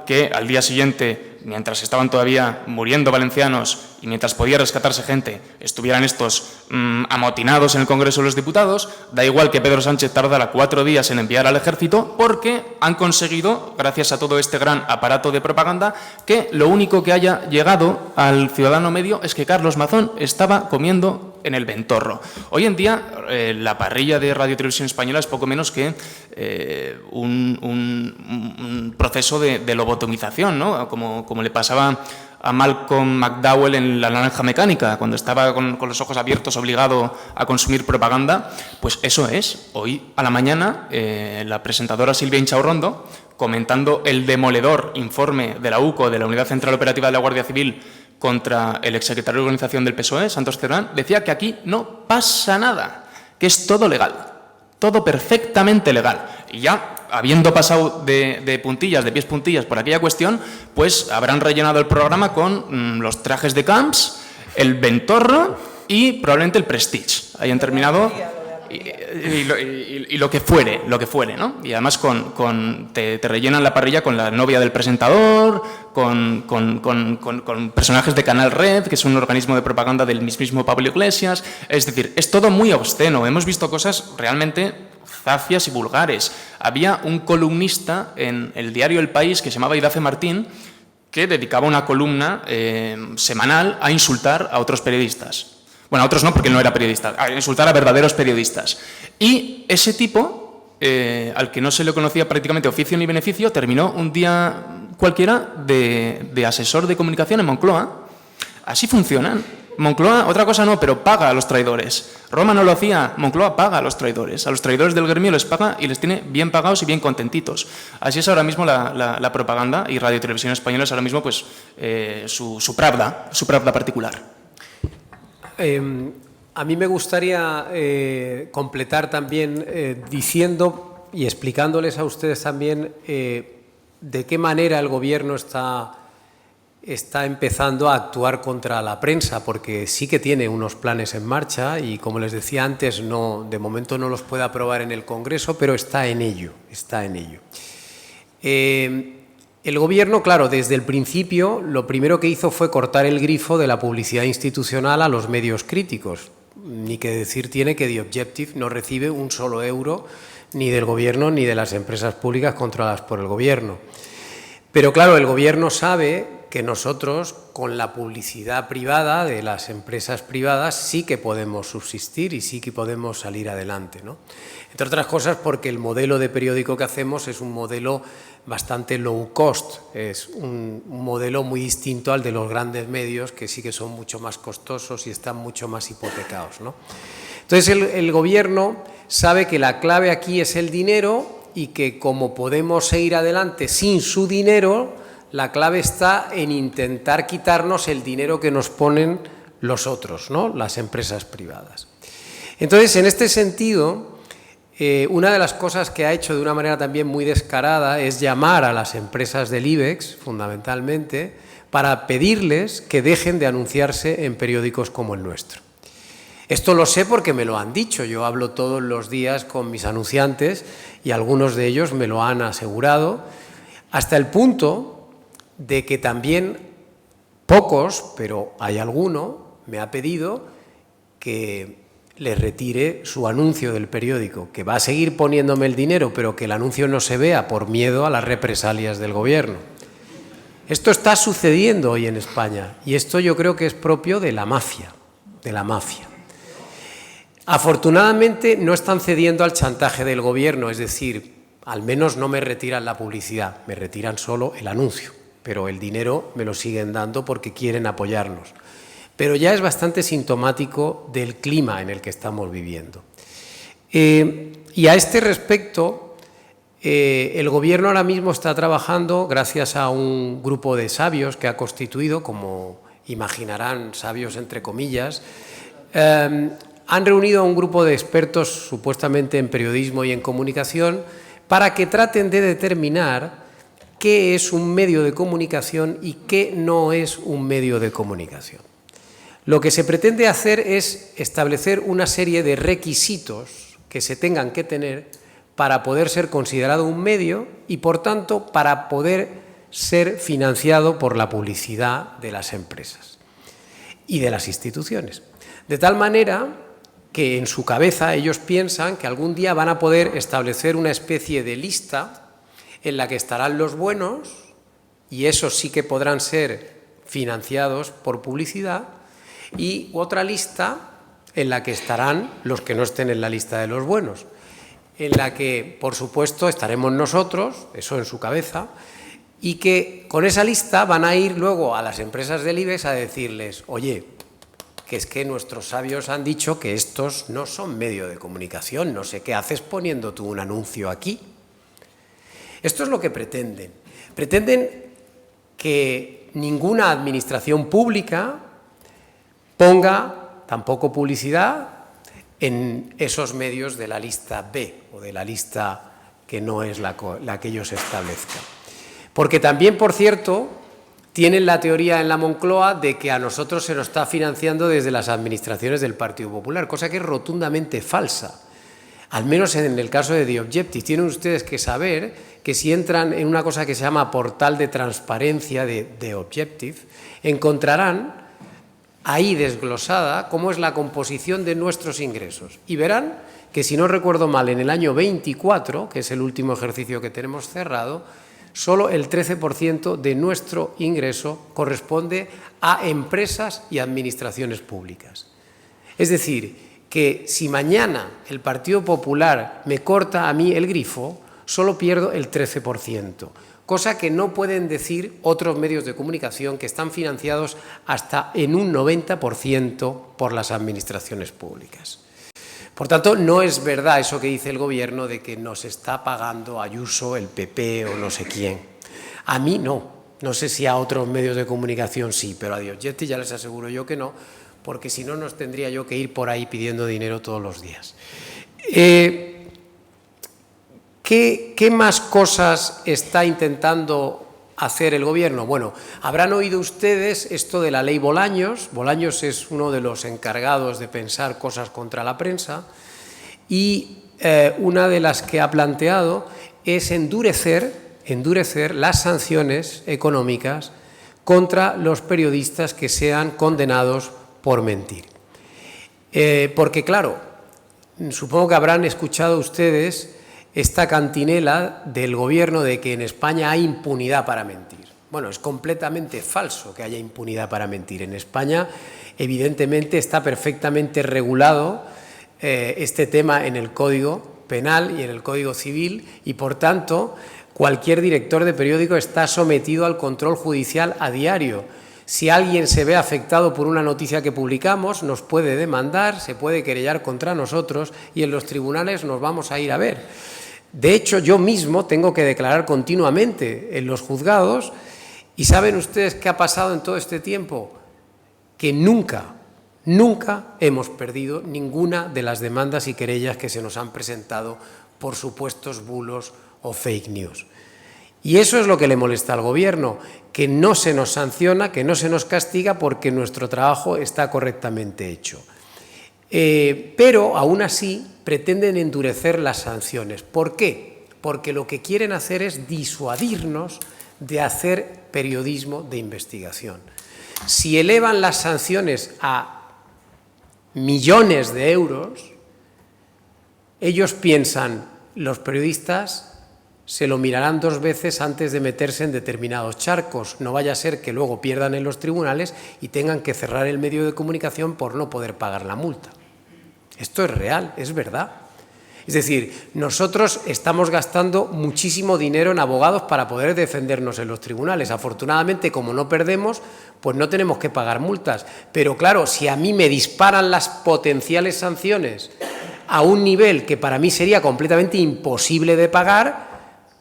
Speaker 4: que al día siguiente, mientras estaban todavía muriendo valencianos y mientras podía rescatarse gente, estuvieran estos amotinados en el Congreso de los Diputados, da igual que Pedro Sánchez tardara 4 días en enviar al ejército, porque han conseguido, gracias a todo este gran aparato de propaganda, que lo único que haya llegado al ciudadano medio es que Carlos Mazón estaba comiendo en el Ventorro. Hoy en día, la parrilla de Radio Televisión Española es poco menos que un proceso de lobotomización, ¿no? Como le pasaba a Malcolm McDowell en La naranja mecánica, cuando estaba con los ojos abiertos, obligado a consumir propaganda. Pues eso es. Hoy a la mañana, la presentadora Silvia Inchaurrondo, comentando el demoledor informe de la UCO, de la Unidad Central Operativa de la Guardia Civil, contra el exsecretario de Organización del PSOE, Santos Cerdán, decía que aquí no pasa nada, que es todo legal, todo perfectamente legal. Y ya, habiendo pasado de pies puntillas por aquella cuestión, pues habrán rellenado el programa con los trajes de Camps, el Ventorro y probablemente el Prestige. Hayan terminado y lo que fuere, ¿no? Y además te rellenan la parrilla con la novia del presentador, con personajes de Canal Red, que es un organismo de propaganda del mismísimo Pablo Iglesias. Es decir, es todo muy obsceno. Hemos visto cosas realmente zafias y vulgares. Había un columnista en el diario El País que se llamaba Idafe Martín, que dedicaba una columna semanal a insultar a otros periodistas. Bueno, a otros no, porque no era periodista, a insultar a verdaderos periodistas. Y ese tipo, al que no se le conocía prácticamente oficio ni beneficio, terminó un día cualquiera de asesor de comunicación en Moncloa. Así funcionan. Moncloa, otra cosa no, pero paga a los traidores. Roma no lo hacía, Moncloa paga a los traidores. A los traidores del gremio les paga y les tiene bien pagados y bien contentitos. Así es ahora mismo la propaganda, y Radio Televisión Española es ahora mismo pues su pravda particular.
Speaker 2: A mí me gustaría completar también diciendo y explicándoles a ustedes también de qué manera el Gobierno está está empezando a actuar contra la prensa, porque sí que tiene unos planes en marcha y, como les decía antes, de momento no los puede aprobar en el Congreso, pero está en ello, está en ello. El Gobierno, claro, desde el principio, lo primero que hizo fue cortar el grifo de la publicidad institucional a los medios críticos. Ni que decir tiene que The Objective no recibe un solo euro ni del Gobierno ni de las empresas públicas controladas por el Gobierno. Pero claro, el Gobierno sabe que nosotros, con la publicidad privada de las empresas privadas, sí que podemos subsistir y sí que podemos salir adelante, ¿no? Entre otras cosas porque el modelo de periódico que hacemos es un modelo bastante low cost, es un modelo muy distinto al de los grandes medios, que sí que son mucho más costosos y están mucho más hipotecados, ¿no? Entonces el Gobierno sabe que la clave aquí es el dinero y que, como podemos seguir adelante sin su dinero, la clave está en intentar quitarnos el dinero que nos ponen los otros, ¿no?, las empresas privadas. Entonces, en este sentido, una de las cosas que ha hecho de una manera también muy descarada es llamar a las empresas del IBEX, fundamentalmente, para pedirles que dejen de anunciarse en periódicos como el nuestro. Esto lo sé porque me lo han dicho. Yo hablo todos los días con mis anunciantes y algunos de ellos me lo han asegurado, hasta el punto de que también pocos, pero hay alguno, me ha pedido que le retire su anuncio del periódico, que va a seguir poniéndome el dinero, pero que el anuncio no se vea por miedo a las represalias del Gobierno. Esto está sucediendo hoy en España y esto yo creo que es propio de la mafia, Afortunadamente no están cediendo al chantaje del Gobierno, es decir, al menos no me retiran la publicidad, me retiran solo el anuncio, pero el dinero me lo siguen dando porque quieren apoyarnos. Pero ya es bastante sintomático del clima en el que estamos viviendo. Y a este respecto, el Gobierno ahora mismo está trabajando, gracias a un grupo de sabios que ha constituido, como imaginarán, sabios entre comillas, han reunido a un grupo de expertos supuestamente en periodismo y en comunicación para que traten de determinar qué es un medio de comunicación y qué no es un medio de comunicación. Lo que se pretende hacer es establecer una serie de requisitos que se tengan que tener para poder ser considerado un medio y, por tanto, para poder ser financiado por la publicidad de las empresas y de las instituciones. De tal manera que en su cabeza ellos piensan que algún día van a poder establecer una especie de lista en la que estarán los buenos, y esos sí que podrán ser financiados por publicidad, y otra lista en la que estarán los que no estén en la lista de los buenos, en la que, por supuesto, estaremos nosotros, eso en su cabeza, y que con esa lista van a ir luego a las empresas del IBEX a decirles: oye, que es que nuestros sabios han dicho que estos no son medio de comunicación, no sé qué haces poniendo tú un anuncio aquí. Esto es lo que pretenden. Pretenden que ninguna administración pública ponga tampoco publicidad en esos medios de la lista B o de la lista que no es la que ellos establezcan. Porque también, por cierto, tienen la teoría en la Moncloa de que a nosotros se nos está financiando desde las administraciones del Partido Popular, cosa que es rotundamente falsa. Al menos en el caso de The Objective, tienen ustedes que saber que si entran en una cosa que se llama portal de transparencia de The Objective, encontrarán ahí desglosada cómo es la composición de nuestros ingresos. Y verán que, si no recuerdo mal, en el año 24, que es el último ejercicio que tenemos cerrado, solo el 13% de nuestro ingreso corresponde a empresas y administraciones públicas. Es decir, que si mañana el Partido Popular me corta a mí el grifo, solo pierdo el 13%, cosa que no pueden decir otros medios de comunicación que están financiados hasta en un 90% por las administraciones públicas. Por tanto, no es verdad eso que dice el Gobierno de que nos está pagando Ayuso, el PP o no sé quién. A mí no. No sé si a otros medios de comunicación sí, pero a The Objective ya les aseguro yo que no, porque si no nos tendría yo que ir por ahí pidiendo dinero todos los días. ¿Qué más cosas está intentando hacer el Gobierno? Bueno, habrán oído ustedes esto de la ley Bolaños. Bolaños es uno de los encargados de pensar cosas contra la prensa y una de las que ha planteado es endurecer las sanciones económicas contra los periodistas que sean condenados por mentir. Porque, claro, supongo que habrán escuchado ustedes esta cantinela del Gobierno de que en España hay impunidad para mentir. Bueno, es completamente falso que haya impunidad para mentir. En España, evidentemente, está perfectamente regulado este tema en el Código Penal y en el Código Civil y, por tanto, cualquier director de periódico está sometido al control judicial a diario. Si alguien se ve afectado por una noticia que publicamos, nos puede demandar, se puede querellar contra nosotros y en los tribunales nos vamos a ir a ver. De hecho, yo mismo tengo que declarar continuamente en los juzgados y ¿saben ustedes qué ha pasado en todo este tiempo? Que nunca hemos perdido ninguna de las demandas y querellas que se nos han presentado por supuestos bulos o fake news. Y eso es lo que le molesta al Gobierno, que no se nos sanciona, que no se nos castiga porque nuestro trabajo está correctamente hecho. Pero, aún así, pretenden endurecer las sanciones. ¿Por qué? Porque lo que quieren hacer es disuadirnos de hacer periodismo de investigación. Si elevan las sanciones a millones de euros, ellos piensan, los periodistas se lo mirarán 2 veces antes de meterse en determinados charcos. No vaya a ser que luego pierdan en los tribunales y tengan que cerrar el medio de comunicación por no poder pagar la multa. Esto es real, es verdad. Es decir, nosotros estamos gastando muchísimo dinero en abogados para poder defendernos en los tribunales. Afortunadamente, como no perdemos, pues no tenemos que pagar multas. Pero claro, si a mí me disparan las potenciales sanciones a un nivel que para mí sería completamente imposible de pagar,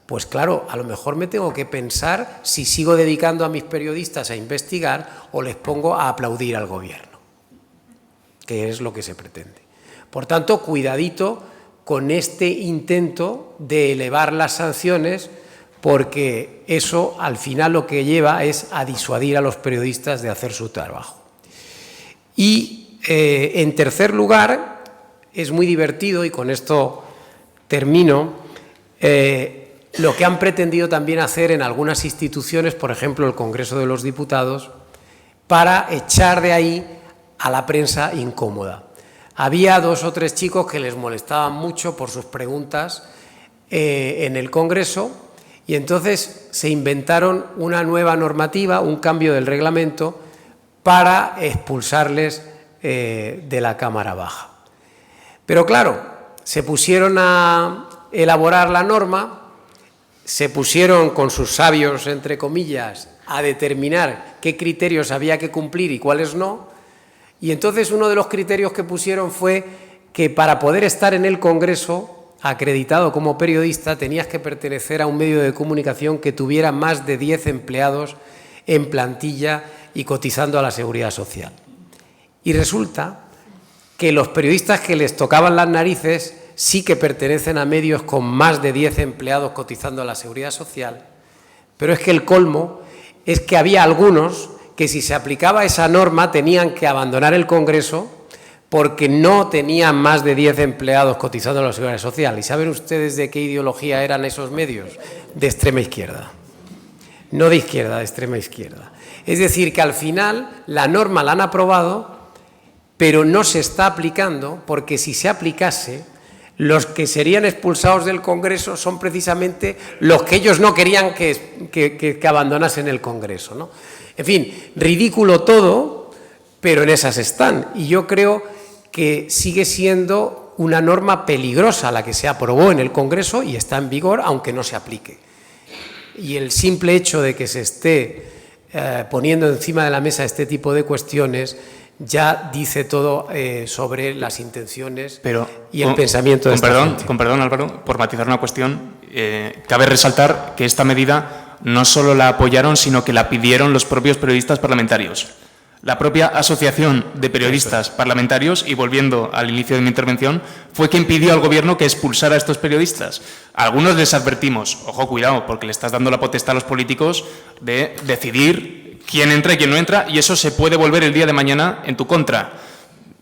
Speaker 2: pues claro, a lo mejor me tengo que pensar si sigo dedicando a mis periodistas a investigar o les pongo a aplaudir al Gobierno, que es lo que se pretende. Por tanto, cuidadito con este intento de elevar las sanciones, porque eso al final lo que lleva es a disuadir a los periodistas de hacer su trabajo. Y en tercer lugar, es muy divertido, y con esto termino, lo que han pretendido también hacer en algunas instituciones, por ejemplo el Congreso de los Diputados, para echar de ahí a la prensa incómoda. Había 2 o 3 chicos que les molestaban mucho por sus preguntas en el Congreso y entonces se inventaron una nueva normativa, un cambio del reglamento para expulsarles de la Cámara Baja. Pero claro, se pusieron a elaborar la norma, se pusieron con sus sabios, entre comillas, a determinar qué criterios había que cumplir y cuáles no. Y entonces uno de los criterios que pusieron fue que para poder estar en el Congreso, acreditado como periodista, tenías que pertenecer a un medio de comunicación que tuviera más de 10 empleados en plantilla y cotizando a la Seguridad Social. Y resulta que los periodistas que les tocaban las narices sí que pertenecen a medios con más de 10 empleados cotizando a la Seguridad Social, pero es que el colmo es que había algunos que si se aplicaba esa norma tenían que abandonar el Congreso porque no tenían más de 10 empleados cotizando a la Seguridad Social. ¿Y saben ustedes de qué ideología eran esos medios? De extrema izquierda. No de izquierda, de extrema izquierda. Es decir, que al final la norma la han aprobado, pero no se está aplicando porque si se aplicase, los que serían expulsados del Congreso son precisamente los que ellos no querían que abandonasen el Congreso, ¿no? En fin, ridículo todo, pero en esas están. Y yo creo que sigue siendo una norma peligrosa la que se aprobó en el Congreso y está en vigor, aunque no se aplique. Y el simple hecho de que se esté poniendo encima de la mesa este tipo de cuestiones ya dice todo sobre las intenciones y el pensamiento de esta gente.
Speaker 4: Con perdón, Álvaro, por matizar una cuestión, cabe resaltar que esta medida no solo la apoyaron, sino que la pidieron los propios periodistas parlamentarios. La propia Asociación de Periodistas Parlamentarios, y volviendo al inicio de mi intervención, fue quien pidió al Gobierno que expulsara a estos periodistas. A algunos les advertimos, ojo, cuidado, porque le estás dando la potestad a los políticos de decidir quién entra y quién no entra, y eso se puede volver el día de mañana en tu contra.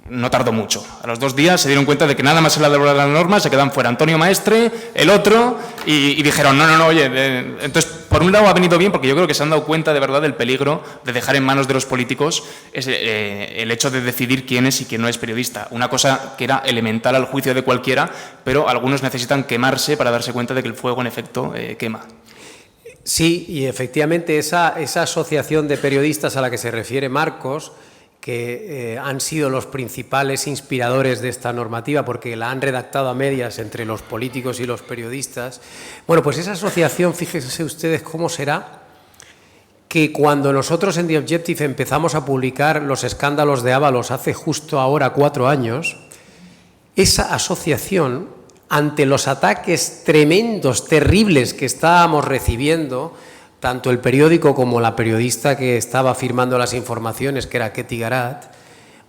Speaker 4: No tardó mucho. A los 2 días se dieron cuenta de que nada más elaborar la norma, se quedan fuera Antonio Maestre, el otro, y dijeron, no, oye, entonces, por un lado ha venido bien, porque yo creo que se han dado cuenta de verdad del peligro de dejar en manos de los políticos el hecho de decidir quién es y quién no es periodista. Una cosa que era elemental al juicio de cualquiera, pero algunos necesitan quemarse para darse cuenta de que el fuego, en efecto, quema.
Speaker 2: Sí, y efectivamente esa asociación de periodistas a la que se refiere Marcos, que han sido los principales inspiradores de esta normativa porque la han redactado a medias entre los políticos y los periodistas. Bueno, pues esa asociación, fíjense ustedes cómo será que cuando nosotros en The Objective empezamos a publicar los escándalos de Ábalos hace justo ahora 4 años, esa asociación, ante los ataques tremendos, terribles que estábamos recibiendo, tanto el periódico como la periodista que estaba firmando las informaciones, que era Ketty Garat,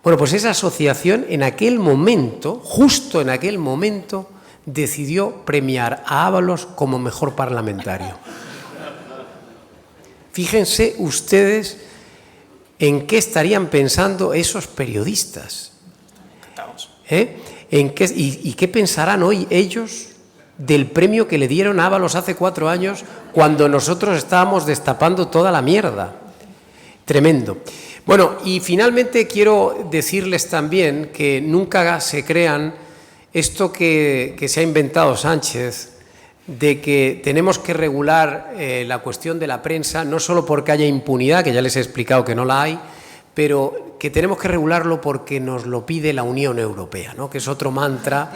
Speaker 2: bueno, pues esa asociación en aquel momento, justo en aquel momento, decidió premiar a Ábalos como mejor parlamentario. Fíjense ustedes en qué estarían pensando esos periodistas. ¿Y qué pensarán hoy ellos del premio que le dieron a Ábalos hace 4 años cuando nosotros estábamos destapando toda la mierda? Tremendo. Bueno, y finalmente quiero decirles también que nunca se crean esto que se ha inventado Sánchez, de que tenemos que regular la cuestión de la prensa, no solo porque haya impunidad, que ya les he explicado que no la hay, pero que tenemos que regularlo porque nos lo pide la Unión Europea, ¿no? Que es otro mantra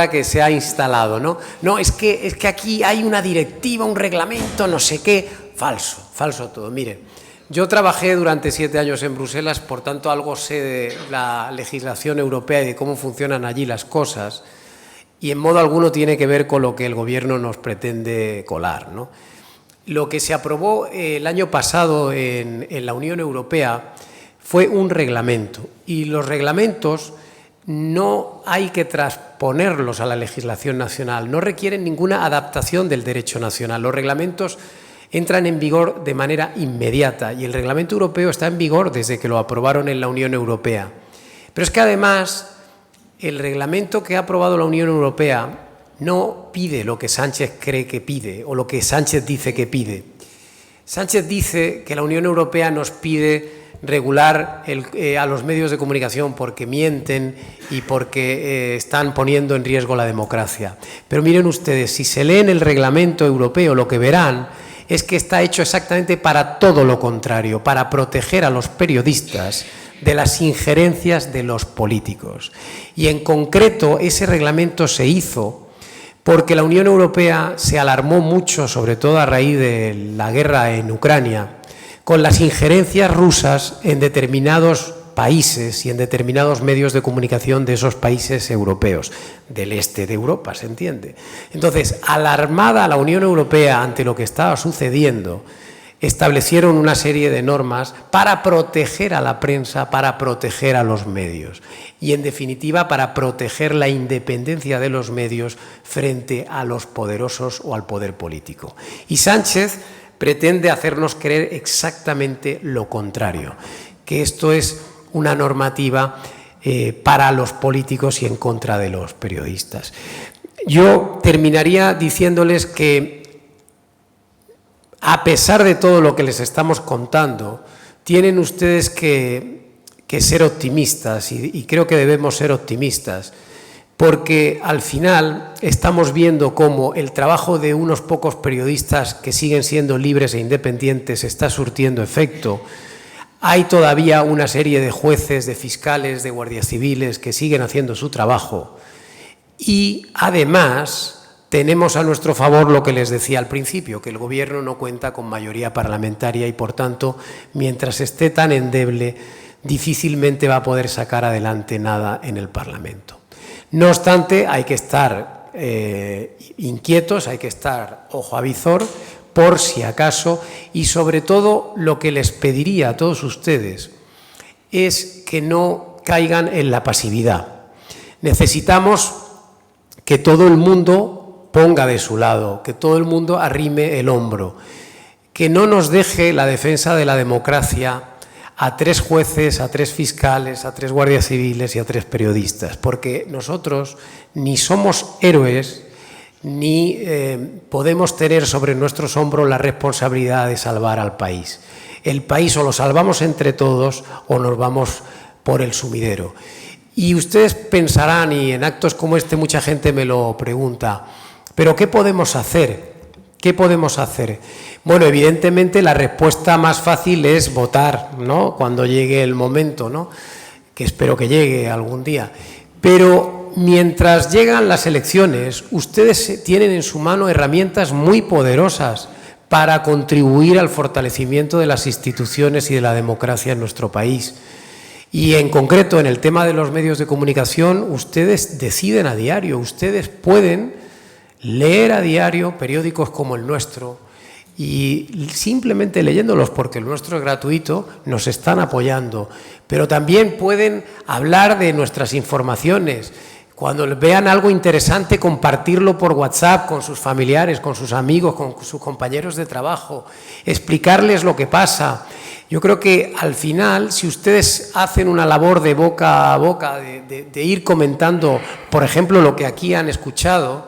Speaker 2: que se ha instalado, ¿no? No, es que aquí hay una directiva, un reglamento, no sé qué. Falso todo. Miren, yo trabajé durante 7 años en Bruselas, por tanto algo sé de la legislación europea y de cómo funcionan allí las cosas, y en modo alguno tiene que ver con lo que el Gobierno nos pretende colar, ¿no? Lo que se aprobó el año pasado en la Unión Europea fue un reglamento, y los reglamentos no hay que transponerlos a la legislación nacional, no requieren ninguna adaptación del derecho nacional. Los reglamentos entran en vigor de manera inmediata y el reglamento europeo está en vigor desde que lo aprobaron en la Unión Europea. Pero es que además el reglamento que ha aprobado la Unión Europea no pide lo que Sánchez cree que pide o lo que Sánchez dice que pide. Sánchez dice que la Unión Europea nos pide regular a los medios de comunicación porque mienten y porque están poniendo en riesgo la democracia. Pero miren ustedes, si se leen el reglamento europeo, lo que verán es que está hecho exactamente para todo lo contrario, para proteger a los periodistas de las injerencias de los políticos. Y en concreto, ese reglamento se hizo porque la Unión Europea se alarmó mucho, sobre todo a raíz de la guerra en Ucrania, con las injerencias rusas en determinados países y en determinados medios de comunicación de esos países europeos, del este de Europa, ¿se entiende? Entonces, alarmada la Unión Europea ante lo que estaba sucediendo, establecieron una serie de normas para proteger a la prensa, para proteger a los medios y, en definitiva, para proteger la independencia de los medios frente a los poderosos o al poder político. Y Sánchez pretende hacernos creer exactamente lo contrario, que esto es una normativa para los políticos y en contra de los periodistas. Yo terminaría diciéndoles que, a pesar de todo lo que les estamos contando, tienen ustedes que ser optimistas y creo que debemos ser optimistas, porque al final estamos viendo cómo el trabajo de unos pocos periodistas que siguen siendo libres e independientes está surtiendo efecto. Hay todavía una serie de jueces, de fiscales, de guardias civiles que siguen haciendo su trabajo y además tenemos a nuestro favor lo que les decía al principio, que el Gobierno no cuenta con mayoría parlamentaria y, por tanto, mientras esté tan endeble, difícilmente va a poder sacar adelante nada en el Parlamento. No obstante, hay que estar inquietos, hay que estar ojo a visor, por si acaso, y sobre todo lo que les pediría a todos ustedes es que no caigan en la pasividad. Necesitamos que todo el mundo ponga de su lado, que todo el mundo arrime el hombro, que no nos deje la defensa de la democracia a 3 jueces, a 3 fiscales, a 3 guardias civiles y a 3 periodistas, porque nosotros ni somos héroes ni podemos tener sobre nuestros hombros la responsabilidad de salvar al país. El país o lo salvamos entre todos o nos vamos por el sumidero. Y ustedes pensarán, y en actos como este mucha gente me lo pregunta, ¿pero qué podemos hacer? ¿Qué podemos hacer? Bueno, evidentemente la respuesta más fácil es votar, ¿no?, cuando llegue el momento, ¿no?, que espero que llegue algún día. Pero mientras llegan las elecciones, ustedes tienen en su mano herramientas muy poderosas para contribuir al fortalecimiento de las instituciones y de la democracia en nuestro país. Y en concreto, en el tema de los medios de comunicación, ustedes deciden a diario, ustedes pueden leer a diario periódicos como el nuestro y simplemente leyéndolos, porque el nuestro es gratuito, nos están apoyando. Pero también pueden hablar de nuestras informaciones. Cuando vean algo interesante, compartirlo por WhatsApp con sus familiares, con sus amigos, con sus compañeros de trabajo, explicarles lo que pasa. Yo creo que al final, si ustedes hacen una labor de boca a boca, de ir comentando, por ejemplo, lo que aquí han escuchado,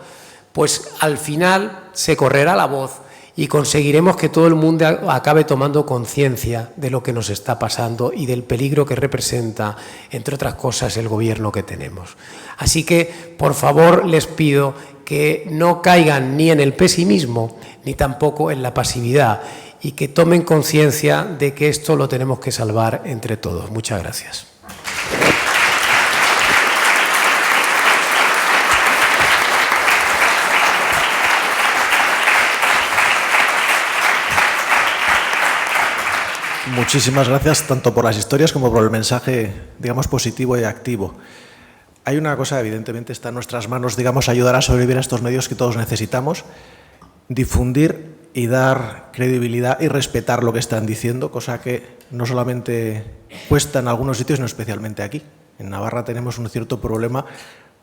Speaker 2: pues al final se correrá la voz y conseguiremos que todo el mundo acabe tomando conciencia de lo que nos está pasando y del peligro que representa, entre otras cosas, el gobierno que tenemos. Así que, por favor, les pido que no caigan ni en el pesimismo ni tampoco en la pasividad y que tomen conciencia de que esto lo tenemos que salvar entre todos. Muchas gracias.
Speaker 1: Muchísimas gracias tanto por las historias como por el mensaje, digamos, positivo y activo. Hay una cosa, evidentemente, está en nuestras manos, digamos, ayudar a sobrevivir a estos medios que todos necesitamos, difundir y dar credibilidad y respetar lo que están diciendo, cosa que no solamente cuesta en algunos sitios, sino especialmente aquí. En Navarra tenemos un cierto problema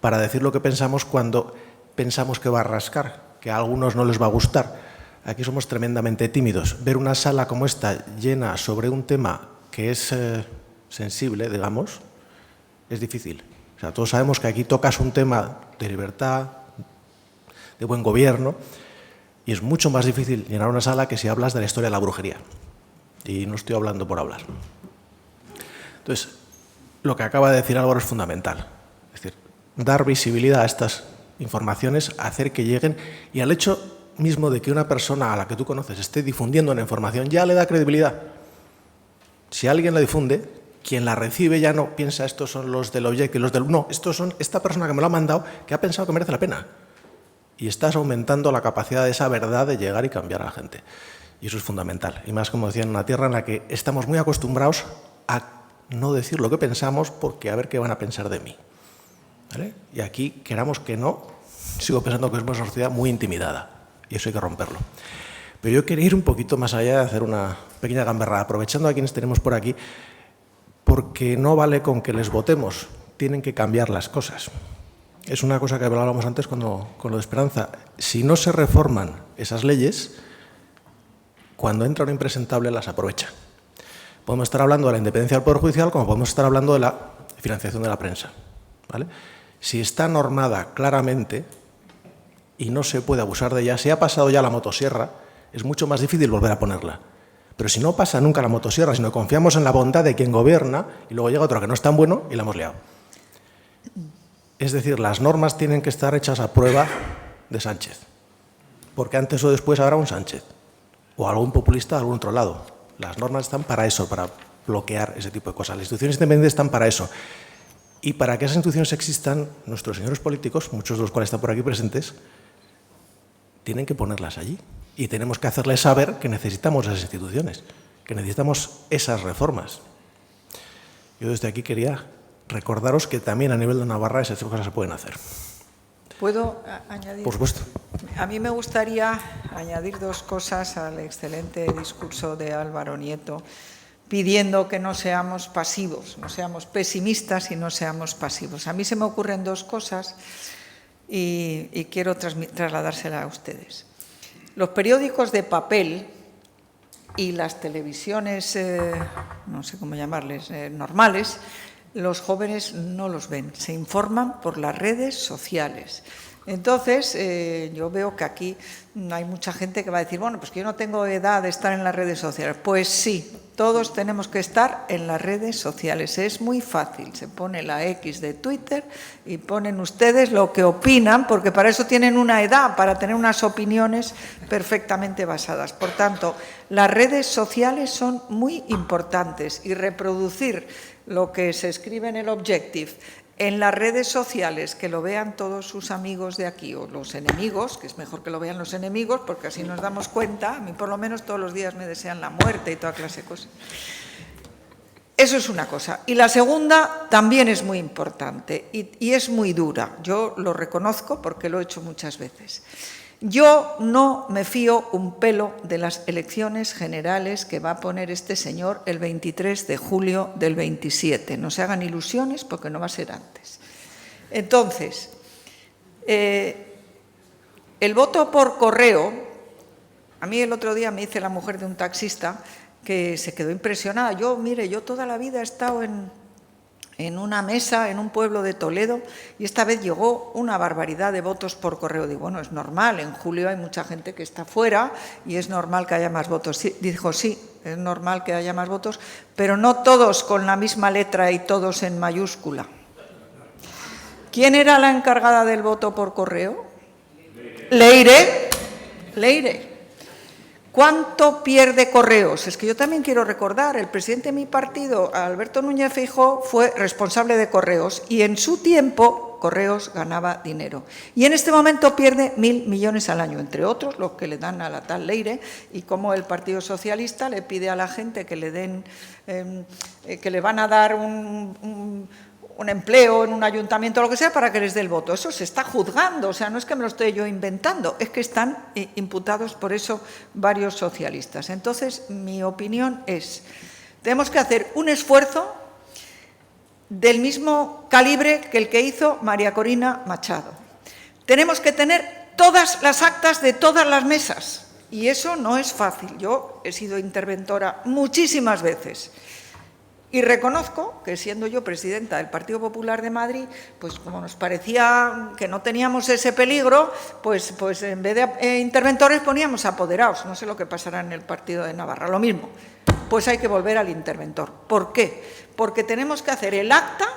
Speaker 1: para decir lo que pensamos cuando pensamos que va a rascar, que a algunos no les va a gustar. Aquí somos tremendamente tímidos. Ver una sala como esta llena sobre un tema que es sensible, digamos, es difícil. O sea, todos sabemos que aquí tocas un tema de libertad, de buen gobierno, y es mucho más difícil llenar una sala que si hablas de la historia de la brujería. Y no estoy hablando por hablar. Entonces, lo que acaba de decir Álvaro es fundamental. Es decir, dar visibilidad a estas informaciones, hacer que lleguen, y al hecho mismo de que una persona a la que tú conoces esté difundiendo una información ya le da credibilidad. Si alguien la difunde, quien la recibe ya no piensa estos son los del objeto y los del... No, estos son esta persona que me lo ha mandado que ha pensado que merece la pena. Y estás aumentando la capacidad de esa verdad de llegar y cambiar a la gente. Y eso es fundamental. Y más, como decía, en una tierra en la que estamos muy acostumbrados a no decir lo que pensamos porque a ver qué van a pensar de mí. ¿Vale? Y aquí, queramos que no, sigo pensando que es una sociedad muy intimidada. Y eso hay que romperlo. Pero yo quería ir un poquito más allá de hacer una pequeña gamberrada, aprovechando a quienes tenemos por aquí, porque no vale con que les votemos, tienen que cambiar las cosas. Es una cosa que hablábamos antes con lo de Esperanza. Si no se reforman esas leyes, cuando entra un impresentable las aprovecha. Podemos estar hablando de la independencia del Poder Judicial como podemos estar hablando de la financiación de la prensa. ¿Vale? Si está normada claramente y no se puede abusar de ella, si ha pasado ya la motosierra, es mucho más difícil volver a ponerla. Pero si no pasa nunca la motosierra, sino confiamos en la bondad de quien gobierna y luego llega otro que no es tan bueno y la hemos liado. Es decir, las normas tienen que estar hechas a prueba de Sánchez, porque antes o después habrá un Sánchez o algún populista de algún otro lado. Las normas están para eso, para bloquear ese tipo de cosas. Las instituciones independientes están para eso. Y para que esas instituciones existan, nuestros señores políticos, muchos de los cuales están por aquí presentes, tienen que ponerlas allí. Y tenemos que hacerles saber que necesitamos esas instituciones, que necesitamos esas reformas. Yo desde aquí quería recordaros que también a nivel de Navarra esas cosas se pueden hacer.
Speaker 3: ¿Puedo añadir?
Speaker 1: Por supuesto.
Speaker 3: A mí me gustaría añadir dos cosas al excelente discurso de Álvaro Nieto, pidiendo que no seamos pasivos, no seamos pesimistas y no seamos pasivos. A mí se me ocurren dos cosas y quiero trasladárselas a ustedes. Los periódicos de papel y las televisiones, no sé cómo llamarles, normales, los jóvenes no los ven, se informan por las redes sociales. Entonces, yo veo que aquí hay mucha gente que va a decir, bueno, pues que yo no tengo edad de estar en las redes sociales. Pues sí, todos tenemos que estar en las redes sociales. Es muy fácil, se pone la X de Twitter y ponen ustedes lo que opinan, porque para eso tienen una edad, para tener unas opiniones perfectamente basadas. Por tanto, las redes sociales son muy importantes y reproducir lo que se escribe en el Objective en las redes sociales, que lo vean todos sus amigos de aquí o los enemigos, que es mejor que lo vean los enemigos porque así nos damos cuenta, a mí por lo menos todos los días me desean la muerte y toda clase de cosas. Eso es una cosa. Y la segunda también es muy importante y es muy dura. Yo lo reconozco porque lo he hecho muchas veces. Yo no me fío un pelo de las elecciones generales que va a poner este señor el 23 de julio del 27. No se hagan ilusiones porque no va a ser antes. Entonces, el voto por correo, a mí el otro día me dice la mujer de un taxista que se quedó impresionada. Mire, yo toda la vida he estado en una mesa en un pueblo de Toledo y esta vez llegó una barbaridad de votos por correo. Digo, bueno, es normal, en julio hay mucha gente que está fuera y es normal que haya más votos. Sí, dijo, sí, es normal que haya más votos, pero no todos con la misma letra y todos en mayúscula. ¿Quién era la encargada del voto por correo? Leire. ¿Cuánto pierde Correos? Es que yo también quiero recordar, el presidente de mi partido, Alberto Núñez Feijóo, fue responsable de Correos y en su tiempo Correos ganaba dinero. Y en este momento pierde 1.000 millones al año, entre otros los que le dan a la tal Leire, y como el Partido Socialista le pide a la gente que le den, que le van a dar un empleo en un ayuntamiento o lo que sea para que les dé el voto. Eso se está juzgando, o sea, no es que me lo estoy yo inventando, es que están imputados por eso varios socialistas. Entonces, mi opinión es, tenemos que hacer un esfuerzo del mismo calibre que el que hizo María Corina Machado. Tenemos que tener todas las actas de todas las mesas y eso no es fácil. Yo he sido interventora muchísimas veces. Y reconozco que siendo yo presidenta del Partido Popular de Madrid, pues como nos parecía que no teníamos ese peligro, pues en vez de interventores poníamos apoderados. No sé lo que pasará en el partido de Navarra, lo mismo. Pues hay que volver al interventor. ¿Por qué? Porque tenemos que hacer el acta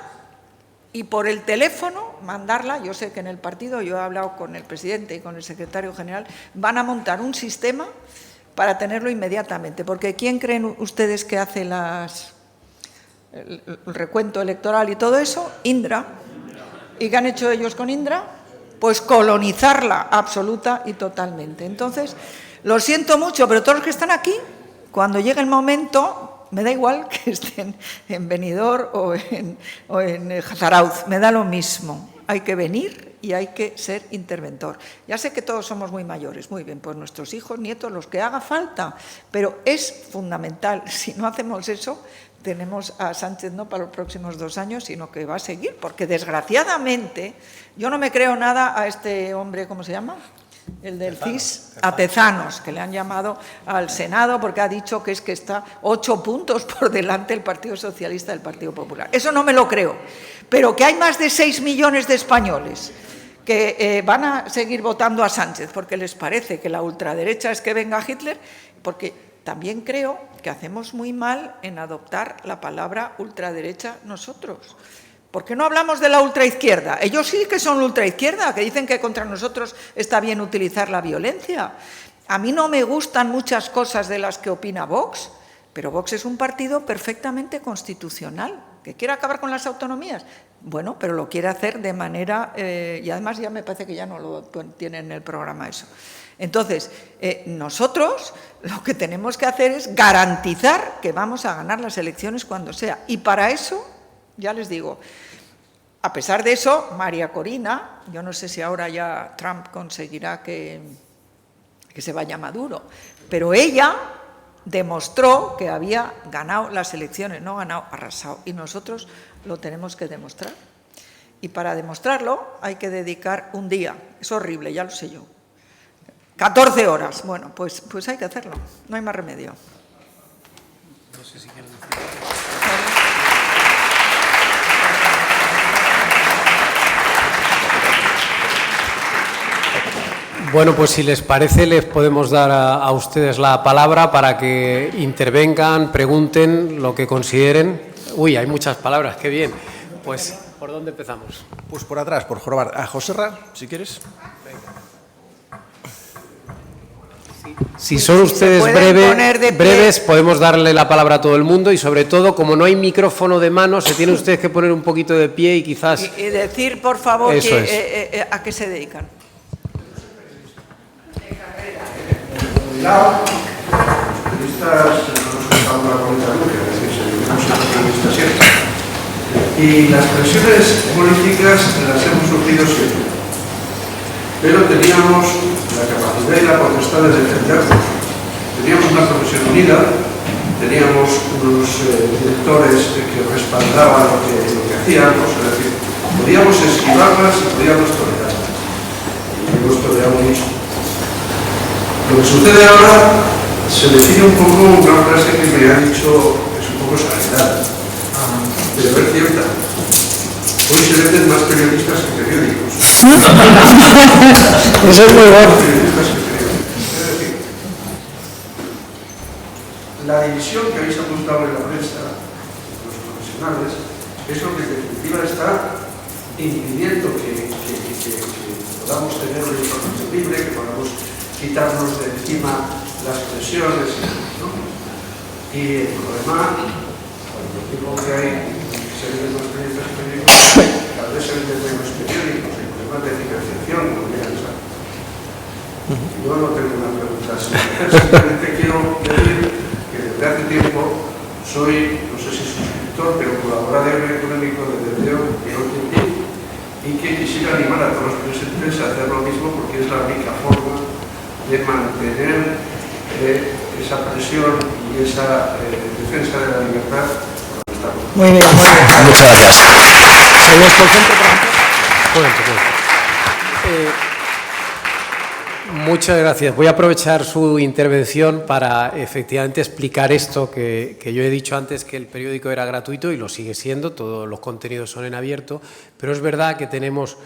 Speaker 3: y por el teléfono mandarla. Yo sé que en el partido, yo he hablado con el presidente y con el secretario general, van a montar un sistema para tenerlo inmediatamente. Porque ¿quién creen ustedes que hace el recuento electoral y todo eso? Indra. ¿Y qué han hecho ellos con Indra? Pues colonizarla absoluta y totalmente. Entonces, lo siento mucho, pero todos los que están aquí, cuando llegue el momento, me da igual que estén en Benidorm o en Zarauz, me da lo mismo. Hay que venir y hay que ser interventor. Ya sé que todos somos muy mayores, muy bien, pues nuestros hijos, nietos, los que haga falta, pero es fundamental. Si no hacemos eso, tenemos a Sánchez no para los próximos 2 años, sino que va a seguir, porque desgraciadamente yo no me creo nada a este hombre, ¿cómo se llama? El del CIS, a Tezanos, que le han llamado al Senado porque ha dicho que es que está 8 puntos por delante el Partido Socialista del Partido Popular. Eso no me lo creo, pero que hay más de 6 millones de españoles que van a seguir votando a Sánchez porque les parece que la ultraderecha es que venga Hitler, porque también creo que hacemos muy mal en adoptar la palabra ultraderecha nosotros. ¿Por qué no hablamos de la ultraizquierda? Ellos sí que son ultraizquierda, que dicen que contra nosotros está bien utilizar la violencia. A mí no me gustan muchas cosas de las que opina Vox, pero Vox es un partido perfectamente constitucional, que quiere acabar con las autonomías. Bueno, pero lo quiere hacer de manera... y además ya me parece que ya no lo tienen en el programa eso. Entonces, nosotros lo que tenemos que hacer es garantizar que vamos a ganar las elecciones cuando sea. Y para eso, ya les digo, A pesar de eso, María Corina, yo no sé si ahora ya Trump conseguirá que se vaya Maduro, pero ella demostró que había ganado las elecciones, no ganado, arrasado, y nosotros lo tenemos que demostrar. Y para demostrarlo hay que dedicar un día, es horrible, ya lo sé yo, 14 horas, bueno, pues hay que hacerlo, no hay más remedio.
Speaker 2: No sé si quieren decir. Bueno, pues si les parece, les podemos dar a ustedes la palabra para que intervengan, pregunten lo que consideren. Uy, hay muchas palabras, qué bien. Pues, ¿por dónde empezamos?
Speaker 1: Pues por atrás, por jorobar. A Joserra, si quieres.
Speaker 2: Si son ustedes breves, podemos darle la palabra a todo el mundo y sobre todo, como no hay micrófono de mano, se tienen ustedes que poner un poquito de pie y quizás...
Speaker 3: Y decir, por favor,
Speaker 2: a
Speaker 3: qué se dedican.
Speaker 5: Y las presiones políticas las hemos sufrido siempre, pero teníamos la capacidad y la potestad de defendernos. Teníamos una profesión unida, teníamos unos directores que respaldaban lo que hacíamos, es decir, podíamos esquivarlas y podíamos tolerarlas. Y hemos tolerado mucho. Lo que sucede ahora se define un poco una frase que me ha dicho, es un poco exagerada, pero es cierta. Hoy se venden más periodistas que periódicos.
Speaker 2: Eso es muy bueno.
Speaker 5: Periodistas que periódicos. Es decir, la división que habéis apuntado en la prensa, los profesionales, es lo que en definitiva está impidiendo que podamos tener una información libre, que podamos quitarnos de encima las presiones, ¿no? Y el problema, cuando digo que hay se venden los periodistas periódicos, tal vez se venden menos periódicos, hay problemas de financiación, como ya saben. Yo no tengo una pregunta así, simplemente quiero decir que desde hace tiempo soy, no sé si suscriptor, pero colaborador económico de DDO y OTT, y que quisiera animar a todos los presentes a hacer lo mismo porque es la única forma de mantener esa presión y esa defensa de la libertad.
Speaker 3: Muy bien, muy bien.
Speaker 1: Muchas gracias.
Speaker 2: Muchas gracias. Voy a aprovechar su intervención para efectivamente explicar esto que yo he dicho antes, que el periódico era gratuito y lo sigue siendo, todos los contenidos son en abierto, pero es verdad que tenemos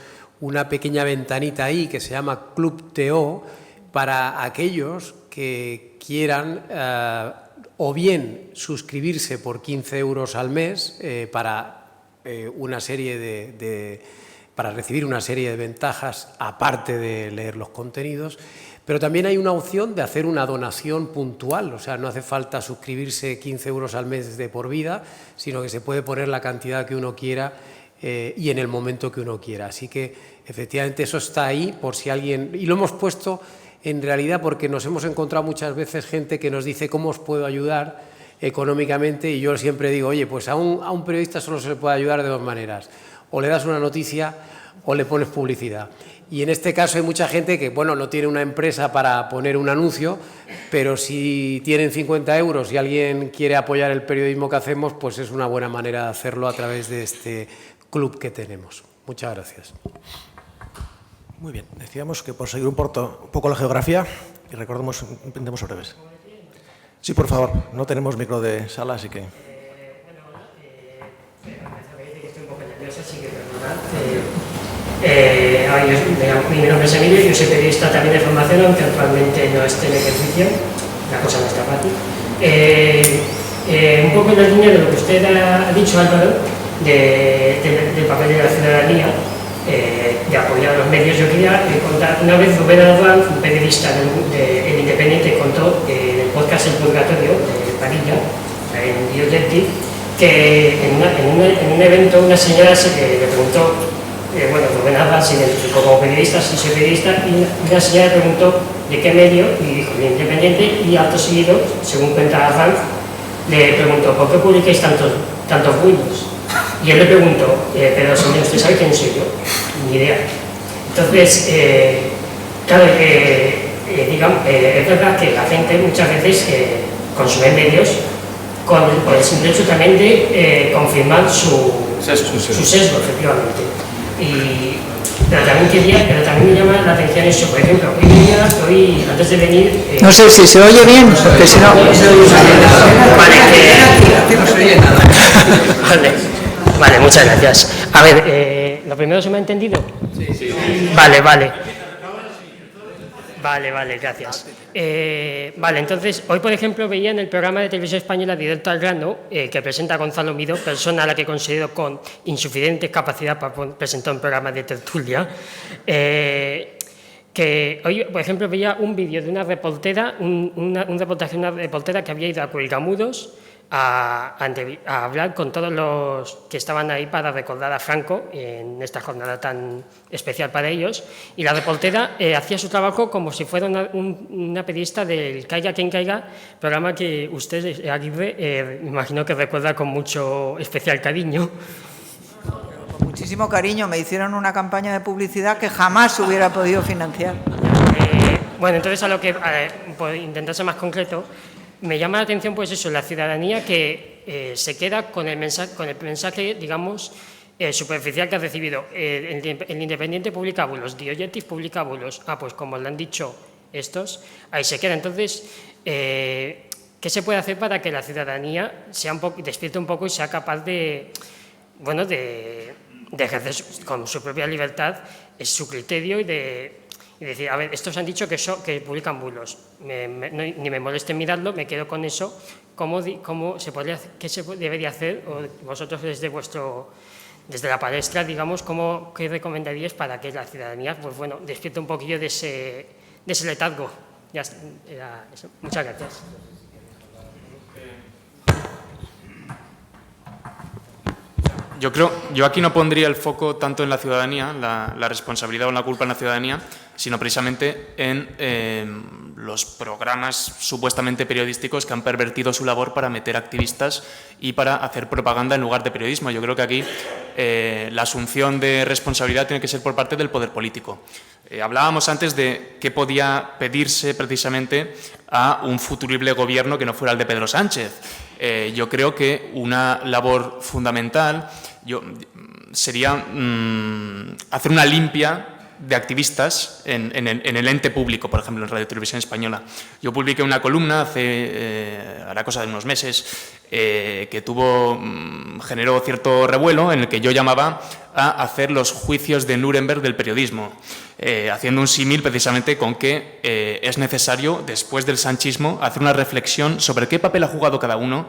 Speaker 2: una pequeña ventanita ahí que se llama Club TO para aquellos que quieran o bien suscribirse por 15 euros al mes para una serie para recibir una serie de ventajas aparte de leer los contenidos, pero también hay una opción de hacer una donación puntual, o sea, no hace falta suscribirse 15 euros al mes de por vida, sino que se puede poner la cantidad que uno quiera y en el momento que uno quiera. Así que efectivamente eso está ahí por si alguien... Y lo hemos puesto en realidad porque nos hemos encontrado muchas veces gente que nos dice cómo os puedo ayudar económicamente y yo siempre digo, oye, pues a un periodista solo se le puede ayudar de dos maneras, o le das una noticia o le pones publicidad. Y en este caso hay mucha gente que, bueno, no tiene una empresa para poner un anuncio, pero si tienen 50 euros y alguien quiere apoyar el periodismo que hacemos, pues es una buena manera de hacerlo a través de este club que tenemos. Muchas gracias.
Speaker 1: Muy bien, decíamos que por seguir un poco la geografía y recordemos, intentemos breves. Sí, por favor, no tenemos micro de sala, así que...
Speaker 6: Estoy un poco nerviosa, así que perdonad. Mi nombre es Emilio, yo soy periodista también de formación, aunque actualmente no esté en ejercicio, la cosa no está fácil. Un poco en la línea de lo que usted ha dicho, Álvaro, del papel de la ciudadanía, de apoyar a los medios. Yo quería contar, una vez Rubén Arranz, un periodista del Independiente, contó en el podcast El Purgatorio de Padilla, en Biogetti, que en un evento una señora le preguntó, bueno, Rubén Arranz se identificó como periodista, sí soy periodista, y una señora le preguntó de qué medio, y dijo el Independiente, y acto seguido, según cuenta Arranz, le preguntó, ¿por qué publicáis tantos bulos? Y yo le pregunto, pero señor, ¿usted sabe quién soy yo? Ni idea. Entonces, claro, digamos, es verdad que la gente muchas veces consume medios con el simple hecho también de confirmar su sesgo, efectivamente. Pero también me llama la atención eso, por ejemplo, hoy antes de venir...
Speaker 3: No sé si se oye bien, que si no...
Speaker 6: Vale, muchas gracias. A ver, ¿lo primero se me ha entendido? Sí. Vale, gracias. Vale, entonces, hoy por ejemplo veía en el programa de televisión española Directo al Grano, que presenta Gonzalo Mido, persona a la que considero con insuficiente capacidad para presentar un programa de tertulia, que hoy, por ejemplo, veía un vídeo de una reportera, un reportaje de una reportera que había ido a Cuelgamuros a hablar con todos los que estaban ahí para recordar a Franco en esta jornada tan especial para ellos, y la reportera hacía su trabajo como si fuera una periodista del Caiga quien caiga, programa que usted, Aguirre, me imagino que recuerda con mucho especial cariño.
Speaker 3: Con muchísimo cariño, me hicieron una campaña de publicidad que jamás hubiera podido financiar.
Speaker 6: Bueno, entonces a lo que, por intentar ser más concreto, me llama la atención, pues eso, la ciudadanía que se queda con el mensaje, digamos, superficial que ha recibido. El Independiente publica bulos, Diogetis publica bulos. Pues como le han dicho estos, ahí se queda. Entonces, ¿qué se puede hacer para que la ciudadanía despierte un poco y sea capaz de ejercer con su propia libertad su criterio y decir, a ver, estos han dicho que publican bulos, ni me moleste mirarlo, me quedo con eso, ¿qué se debería hacer? O vosotros desde la palestra, digamos, ¿qué recomendaríais para que la ciudadanía, pues bueno, despierte un poquillo de ese letargo? Ya era eso. Muchas gracias.
Speaker 4: Yo aquí no pondría el foco tanto en la ciudadanía, la responsabilidad o la culpa en la ciudadanía, sino precisamente en los programas supuestamente periodísticos que han pervertido su labor para meter activistas y para hacer propaganda en lugar de periodismo. Yo creo que aquí la asunción de responsabilidad tiene que ser por parte del poder político. Hablábamos antes de qué podía pedirse precisamente a un futurible gobierno que no fuera el de Pedro Sánchez. Yo creo que una labor fundamental sería hacer una limpia de activistas en el ente público, por ejemplo, en Radio Televisión Española. Yo publiqué una columna hará cosa de unos meses, que generó cierto revuelo, en el que yo llamaba a hacer los juicios de Nuremberg del periodismo, haciendo un símil precisamente con que es necesario, después del sanchismo, hacer una reflexión sobre qué papel ha jugado cada uno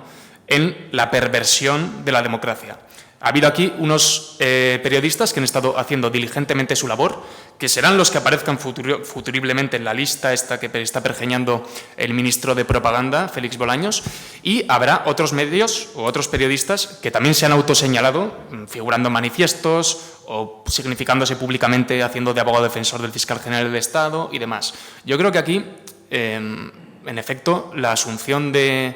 Speaker 4: en la perversión de la democracia. Ha habido aquí unos periodistas que han estado haciendo diligentemente su labor, que serán los que aparezcan futuriblemente en la lista esta que está pergeñando el ministro de Propaganda, Félix Bolaños, y habrá otros medios o otros periodistas que también se han autoseñalado, figurando en manifiestos o significándose públicamente haciendo de abogado defensor del fiscal general del Estado y demás. Yo creo que aquí, en efecto, la asunción de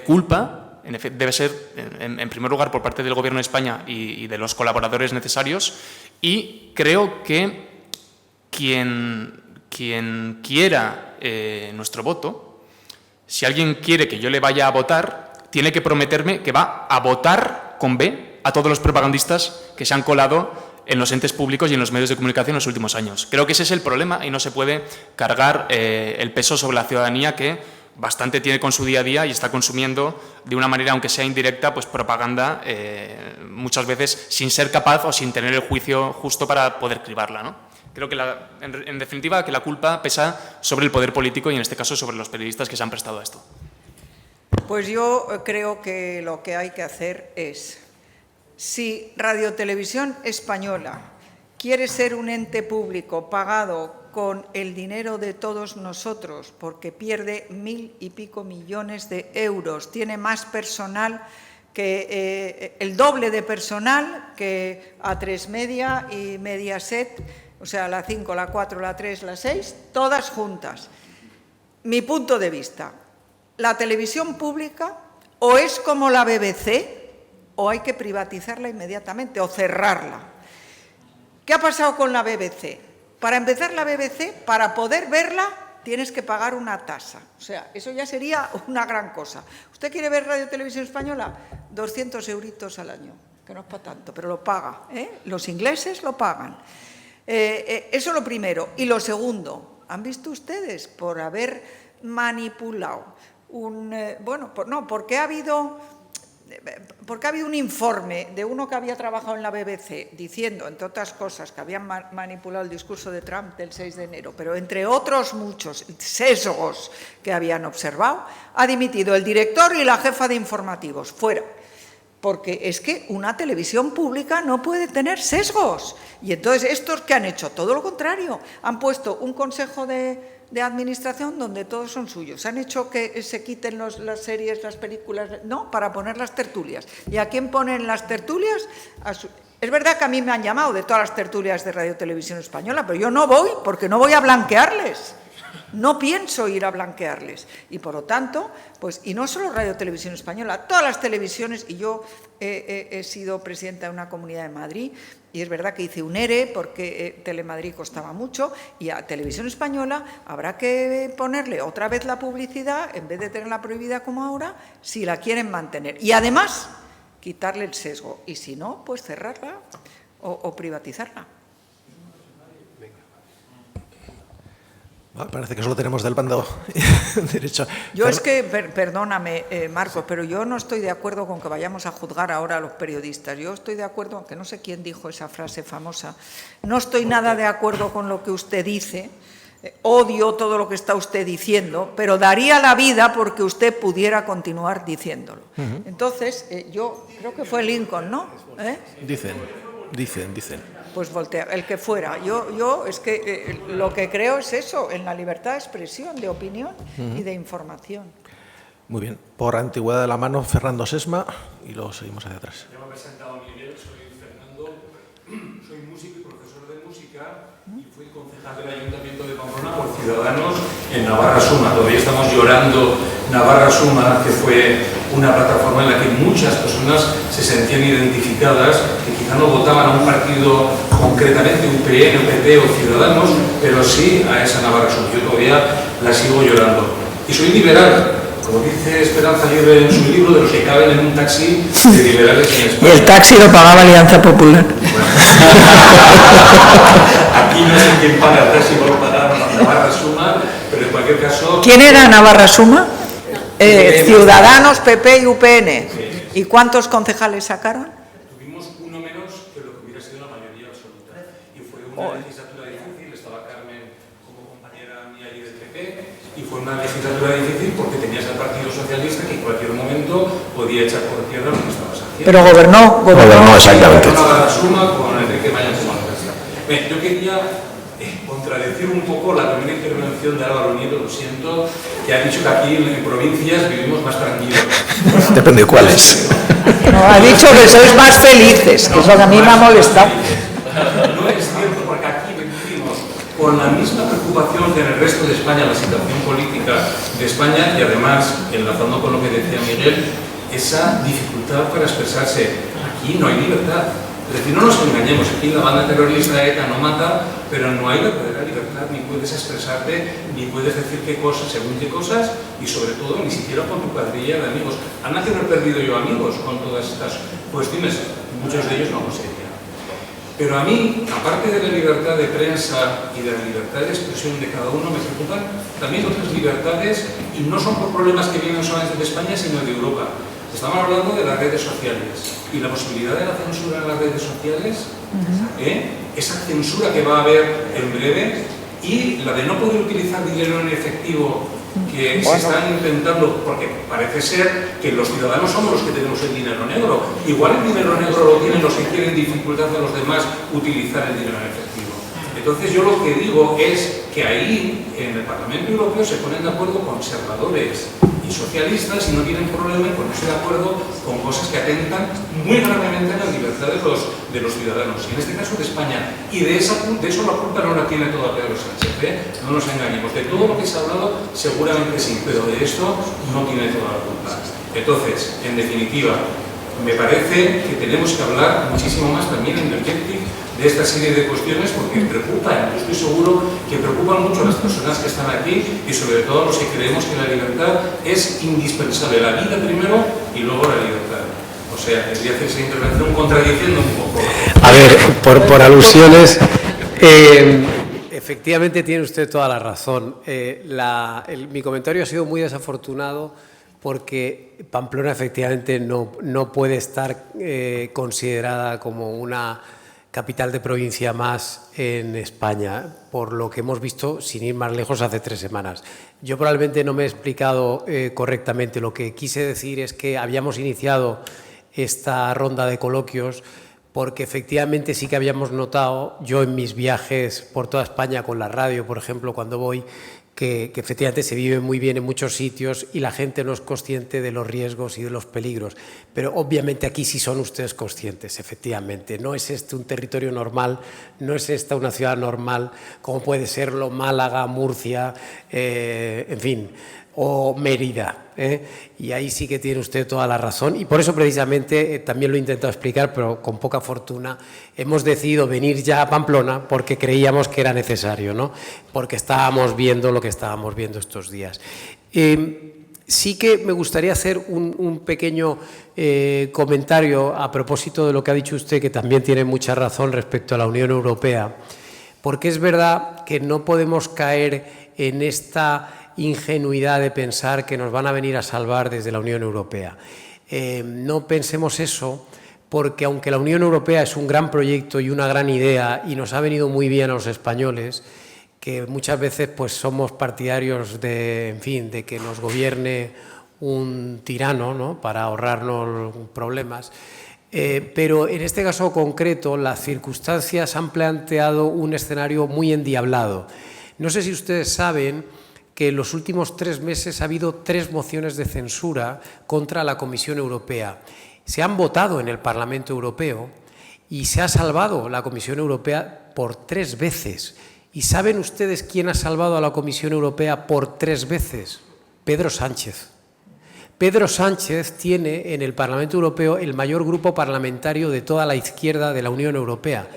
Speaker 4: culpa debe ser, en primer lugar, por parte del Gobierno de España y de los colaboradores necesarios, y creo que quien quiera nuestro voto, si alguien quiere que yo le vaya a votar, tiene que prometerme que va a votar con B a todos los propagandistas que se han colado en los entes públicos y en los medios de comunicación en los últimos años. Creo que ese es el problema y no se puede cargar el peso sobre la ciudadanía que bastante tiene con su día a día y está consumiendo de una manera, aunque sea indirecta, pues propaganda, muchas veces sin ser capaz o sin tener el juicio justo para poder cribarla, ¿no? Creo que, en definitiva, que la culpa pesa sobre el poder político y, en este caso, sobre los periodistas que se han prestado a esto.
Speaker 3: Pues yo creo que lo que hay que hacer es, si Radio Televisión Española quiere ser un ente público pagado con el dinero de todos nosotros, porque pierde 1.000 y pico millones de euros, tiene más personal que el doble de personal que A3 Media y Mediaset, o sea, la 5, la 4, la 3, la 6, todas juntas. Mi punto de vista, la televisión pública o es como la BBC, o hay que privatizarla inmediatamente o cerrarla. ¿Qué ha pasado con la BBC? Para empezar, la BBC, para poder verla, tienes que pagar una tasa. O sea, eso ya sería una gran cosa. ¿Usted quiere ver Radio Televisión Española? 200 euritos al año, que no es para tanto, pero lo paga, ¿eh? Los ingleses lo pagan. Eso lo primero. Y lo segundo, ¿han visto ustedes por haber manipulado porque ha habido un informe de uno que había trabajado en la BBC diciendo, entre otras cosas, que habían manipulado el discurso de Trump del 6 de enero, pero entre otros muchos sesgos que habían observado, ha dimitido el director y la jefa de informativos, fuera. Porque es que una televisión pública no puede tener sesgos. Y entonces, ¿estos qué han hecho? Todo lo contrario. Han puesto un consejo de administración donde todos son suyos. Han hecho que se quiten las series, las películas, no, para poner las tertulias. ¿Y a quién ponen las tertulias? Es verdad que a mí me han llamado de todas las tertulias de Radio Televisión Española, pero yo no voy, porque no voy a blanquearles. No pienso ir a blanquearles. Y por lo tanto, pues, y no solo Radio Televisión Española, todas las televisiones, y yo he sido presidenta de una comunidad de Madrid, y es verdad que hice un ERE porque Telemadrid costaba mucho, y a Televisión Española habrá que ponerle otra vez la publicidad, en vez de tenerla prohibida como ahora, si la quieren mantener. Y además, quitarle el sesgo. Y si no, pues cerrarla o privatizarla.
Speaker 1: Parece que solo tenemos del bando derecho.
Speaker 3: Yo es que, perdóname, Marcos, pero yo no estoy de acuerdo con que vayamos a juzgar ahora a los periodistas. Yo estoy de acuerdo, aunque no sé quién dijo esa frase famosa, no estoy nada de acuerdo con lo que usted dice, odio todo lo que está usted diciendo, pero daría la vida porque usted pudiera continuar diciéndolo. Entonces, yo creo que fue Lincoln, ¿no? Dicen. Pues Voltaire, el que fuera. Yo es que lo que creo es eso, en la libertad de expresión, de opinión y de información.
Speaker 1: Muy bien. Por antigüedad de la mano, Fernando Sesma, y luego seguimos hacia atrás.
Speaker 7: Yo me he presentado, Miguel, soy Fernando, soy músico y profesor de música y fui concejal del Ayuntamiento de Pamplona por Ciudadanos en Navarra Suma. Todavía estamos llorando Navarra Suma, que fue una plataforma en la que muchas personas se sentían identificadas, que quizá no votaban a un partido concretamente, UPN, PP o Ciudadanos, pero sí a esa Navarra Suma. Yo todavía la sigo llorando. Y soy liberal, como dice Esperanza Aguirre en su libro, de los que caben en un taxi de liberales en España.
Speaker 3: Y el taxi lo pagaba Alianza Popular.
Speaker 7: Bueno. Aquí no sé quién paga el taxi por pagar Navarra Suma, pero en cualquier caso...
Speaker 3: ¿Quién era Navarra Suma? Ciudadanos, PP y UPN.
Speaker 7: Sí.
Speaker 3: ¿Y cuántos concejales sacaron?
Speaker 7: Tuvimos uno menos que lo que hubiera sido la mayoría absoluta. Y fue una legislatura difícil, estaba Carmen como compañera mía allí del PP, y fue una legislatura difícil porque tenías al Partido Socialista que en cualquier momento podía echar por tierra lo que estabas haciendo.
Speaker 3: Pero gobernó
Speaker 1: exactamente.
Speaker 7: Una suma con Enrique Maya como alcalde. Yo quería contradecir un poco la primera intervención de Álvaro Nieto, lo siento, que ha dicho que aquí en provincias vivimos más tranquilos.
Speaker 1: Depende de cuáles.
Speaker 3: No, ha dicho que sois más felices, que es lo que a mí me ha molestado.
Speaker 7: No es cierto, porque aquí vivimos con la misma preocupación que en el resto de España, la situación política de España, y además, enlazando con lo que decía Miguel, esa dificultad para expresarse. Aquí no hay libertad. Es decir, no nos engañemos, aquí la banda terrorista ETA no mata, pero no hay verdadera libertad, ni puedes expresarte, ni puedes decir qué cosas, según qué cosas, y sobre todo ni siquiera con tu cuadrilla de amigos. ¿Han nacido perdido yo amigos con todas estas cuestiones? Muchos de ellos no lo serían. Pero a mí, aparte de la libertad de prensa y de la libertad de expresión de cada uno, me preocupan también otras libertades, y no son por problemas que vienen solamente de España, sino de Europa. Estamos hablando de las redes sociales y la posibilidad de la censura en las redes sociales, esa censura que va a haber en breve, y la de no poder utilizar dinero en efectivo que se están intentando, porque parece ser que los ciudadanos somos los que tenemos el dinero negro. Igual el dinero negro lo tienen los que quieren dificultar a los demás utilizar el dinero en efectivo. Entonces yo lo que digo es que ahí, en el Parlamento Europeo, se ponen de acuerdo conservadores y socialistas y no tienen problema en ponerse de acuerdo con cosas que atentan muy gravemente a la libertad de los ciudadanos. Y en este caso de España. Y de eso la culpa no la tiene toda Pedro Sánchez, no nos engañemos. De todo lo que se ha hablado, seguramente sí, pero de esto no tiene toda la culpa. Entonces, en definitiva, me parece que tenemos que hablar muchísimo más también en Energetic de esta serie de cuestiones porque preocupan, yo estoy seguro que preocupan mucho a las personas que están aquí y sobre todo a los que creemos que la libertad es indispensable, la vida primero y luego la libertad. O sea, quería hacer esa intervención contradiciendo un poco.
Speaker 2: A ver, por alusiones, efectivamente tiene usted toda la razón. Mi comentario ha sido muy desafortunado porque Pamplona efectivamente no puede estar considerada como una capital de provincia más en España, por lo que hemos visto, sin ir más lejos, hace 3 semanas. Yo probablemente no me he explicado correctamente. Lo que quise decir es que habíamos iniciado esta ronda de coloquios porque efectivamente sí que habíamos notado, yo en mis viajes por toda España con la radio, por ejemplo, cuando voy, que efectivamente se vive muy bien en muchos sitios y la gente no es consciente de los riesgos y de los peligros. Pero obviamente aquí sí son ustedes conscientes, efectivamente. No es este un territorio normal, no es esta una ciudad normal, como puede serlo Málaga, Murcia, en fin, o Mérida. Y ahí sí que tiene usted toda la razón y por eso precisamente también lo he intentado explicar, pero con poca fortuna, hemos decidido venir ya a Pamplona porque creíamos que era necesario, ¿no? Porque estábamos viendo lo que estábamos viendo estos días. Sí que me gustaría hacer un pequeño comentario a propósito de lo que ha dicho usted, que también tiene mucha razón respecto a la Unión Europea, porque es verdad que no podemos caer en esta ingenuidad de pensar que nos van a venir a salvar desde la Unión Europea. No pensemos eso, porque aunque la Unión Europea es un gran proyecto y una gran idea y nos ha venido muy bien a los españoles, que muchas veces pues somos partidarios de, en fin, de que nos gobierne un tirano, ¿no?, para ahorrarnos problemas. Pero en este caso concreto las circunstancias han planteado un escenario muy endiablado. No sé si ustedes saben que en los últimos 3 meses ha habido 3 mociones de censura contra la Comisión Europea. Se han votado en el Parlamento Europeo y se ha salvado la Comisión Europea por 3 veces. ¿Y saben ustedes quién ha salvado a la Comisión Europea por 3 veces? Pedro Sánchez. Pedro Sánchez tiene en el Parlamento Europeo el mayor grupo parlamentario de toda la izquierda de la Unión Europea.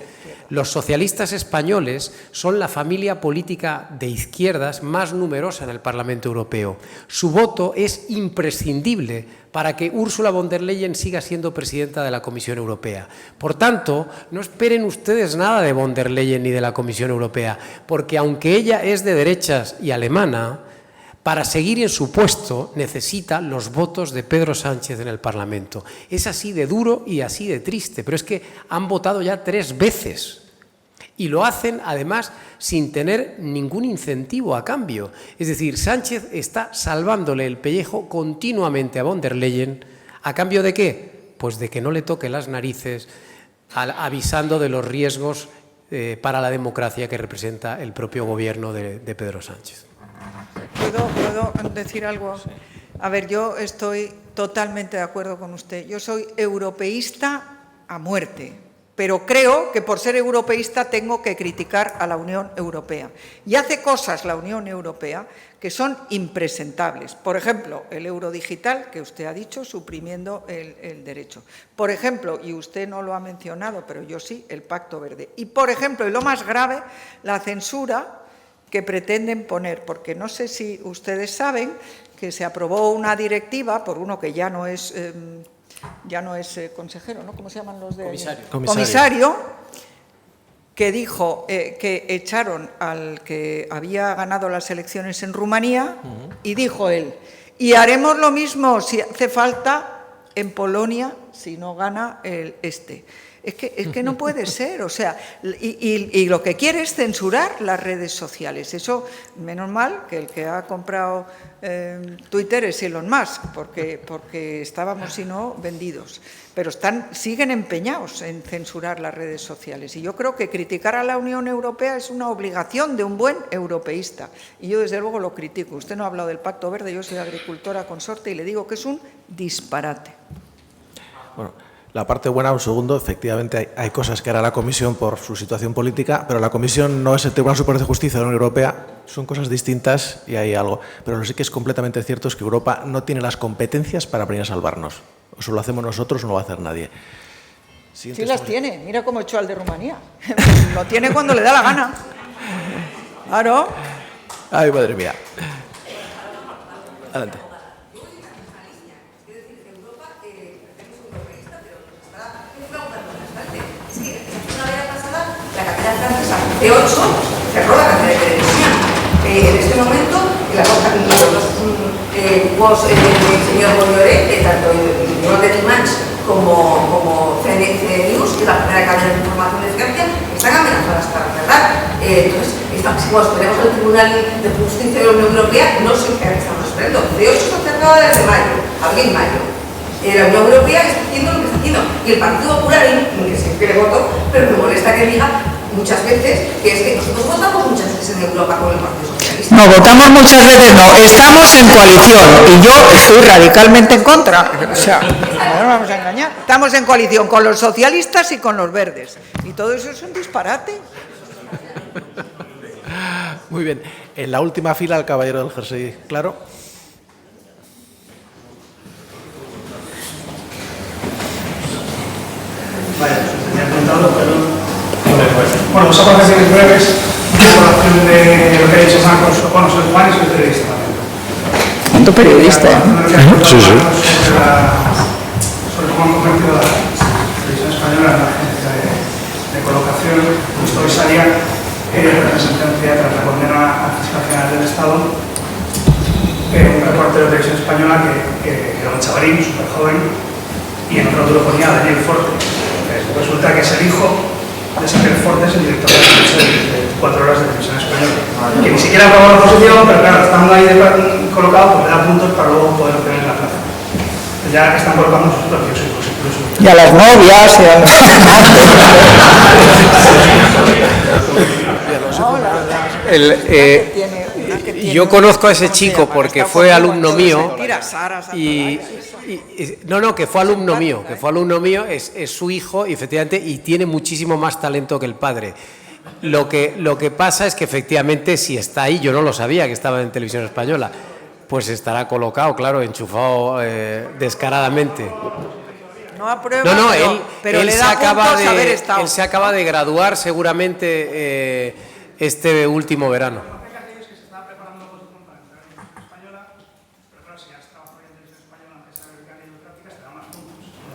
Speaker 2: Los socialistas españoles son la familia política de izquierdas más numerosa en el Parlamento Europeo. Su voto es imprescindible para que Ursula von der Leyen siga siendo presidenta de la Comisión Europea. Por tanto, no esperen ustedes nada de von der Leyen ni de la Comisión Europea, porque aunque ella es de derechas y alemana, para seguir en su puesto necesita los votos de Pedro Sánchez en el Parlamento. Es así de duro y así de triste, pero es que han votado ya 3 veces. Y lo hacen, además, sin tener ningún incentivo a cambio. Es decir, Sánchez está salvándole el pellejo continuamente a von der Leyen. ¿A cambio de qué? Pues de que no le toque las narices, avisando de los riesgos para la democracia que representa el propio gobierno de Pedro Sánchez.
Speaker 3: ¿Puedo decir algo? A ver, yo estoy totalmente de acuerdo con usted. Yo soy europeísta a muerte. Pero creo que por ser europeísta tengo que criticar a la Unión Europea. Y hace cosas la Unión Europea que son impresentables. Por ejemplo, el euro digital, que usted ha dicho, suprimiendo el derecho. Por ejemplo, y usted no lo ha mencionado, pero yo sí, el Pacto Verde. Y, por ejemplo, y lo más grave, la censura que pretenden poner, porque no sé si ustedes saben que se aprobó una directiva por uno que ya no es consejero, ¿no? ¿Cómo se llaman los de...? Comisario, que dijo que echaron al que había ganado las elecciones en Rumanía y dijo él, y haremos lo mismo si hace falta en Polonia si no gana este. Es que no puede ser, o sea, y lo que quiere es censurar las redes sociales. Eso, menos mal que el que ha comprado Twitter es Elon Musk, porque estábamos, si no, vendidos. Pero siguen empeñados en censurar las redes sociales. Y yo creo que criticar a la Unión Europea es una obligación de un buen europeísta. Y yo, desde luego, lo critico. Usted no ha hablado del Pacto Verde, yo soy agricultora consorte y le digo que es un disparate.
Speaker 1: Bueno, la parte buena, un segundo, efectivamente hay cosas que hará la Comisión por su situación política, pero la Comisión no es el Tribunal Superior de Justicia de la Unión Europea, son cosas distintas y hay algo. Pero lo sí que es completamente cierto es que Europa no tiene las competencias para venir a salvarnos. O solo hacemos nosotros o no lo va a hacer nadie.
Speaker 3: Sí las tiene, mira cómo echó al de Rumanía. Lo tiene cuando le da la gana. Claro.
Speaker 1: Ay, madre mía. Adelante.
Speaker 8: La capital francesa, C8, cerró la cadena de televisión. En este momento, los grupos del señor Bolloré, tanto en New York Times como CNews, que es la primera cadena de información de Francia, están amenazadas para cerrar. Entonces, tenemos el Tribunal de Justicia de la Unión Europea, no sé qué estamos esperando. C8 está cerrada desde mayo, abril-mayo. La Unión Europea está haciendo lo que está haciendo. Y el Partido Popular, que siempre le voto, pero me molesta que diga muchas veces que es que nosotros votamos muchas veces en Europa con el Partido Socialista.
Speaker 3: No, votamos muchas veces, no, estamos en coalición y yo estoy radicalmente en contra. O sea, no nos vamos a engañar. Estamos en coalición con los socialistas y con los verdes. Y todo eso es un disparate.
Speaker 1: Muy bien. En la última fila, el caballero del jersey claro.
Speaker 9: Vaya, tenía apuntado, pero bueno, dos aportaciones breves en colación de lo que ha dicho Marcos. Bueno, soy Juan y soy periodista también.
Speaker 3: ¿Tu periodista?
Speaker 1: Sí, sí.
Speaker 9: Sobre cómo han convertido la televisión española en la agencia de colocación. Justo hoy salía la sentencia tras la condena al fiscal general del Estado, un reportero de televisión española que era un chavalín, súper joven, y en otro lo ponía Daniel Forte. Resulta que es el hijo de Xavier Fortes, el director de 4 horas de televisión española, que ni siquiera ha aprobado la oposición, pero claro, estando ahí colocado, pues le da puntos para luego poder obtener la plaza. Ya están colocando sus propios hijos incluso.
Speaker 3: Y a las novias, y a
Speaker 2: yo conozco a ese chico porque fue alumno mío que fue alumno mío, es su hijo y efectivamente y tiene muchísimo más talento que el padre. Lo que pasa es que efectivamente si está ahí, yo no lo sabía que estaba en Televisión Española, pues estará colocado, claro, enchufado descaradamente.
Speaker 3: no aprueba, pero
Speaker 2: él
Speaker 3: le
Speaker 2: se
Speaker 3: da
Speaker 2: acaba
Speaker 3: puntos haber
Speaker 2: de
Speaker 3: estado.
Speaker 2: él se acaba de graduar seguramente este último verano.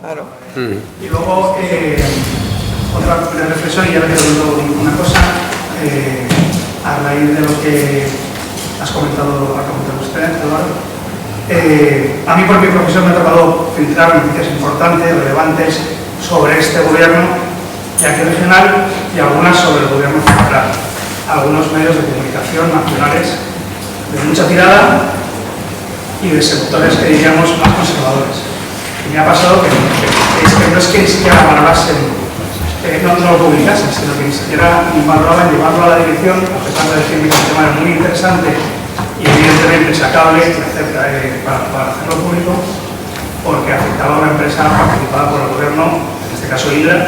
Speaker 3: Claro.
Speaker 9: Y luego, otra reflexión, y ya le pregunto una cosa, a raíz de lo que ha comentado usted, Eduardo. A mí por mi profesión me ha tocado filtrar noticias importantes, relevantes sobre este gobierno, ya que regional, y algunas sobre el gobierno central. Algunos medios de comunicación nacionales de mucha tirada y de sectores que diríamos más conservadores. Y me ha pasado que no es que ni siquiera valorasen, no lo publicasen, sino que ni siquiera valoraban llevarlo a la dirección, a pesar de decirme que el tema era muy interesante y evidentemente sacable para hacerlo público, porque afectaba a una empresa participada por el gobierno, en este caso Hidra, de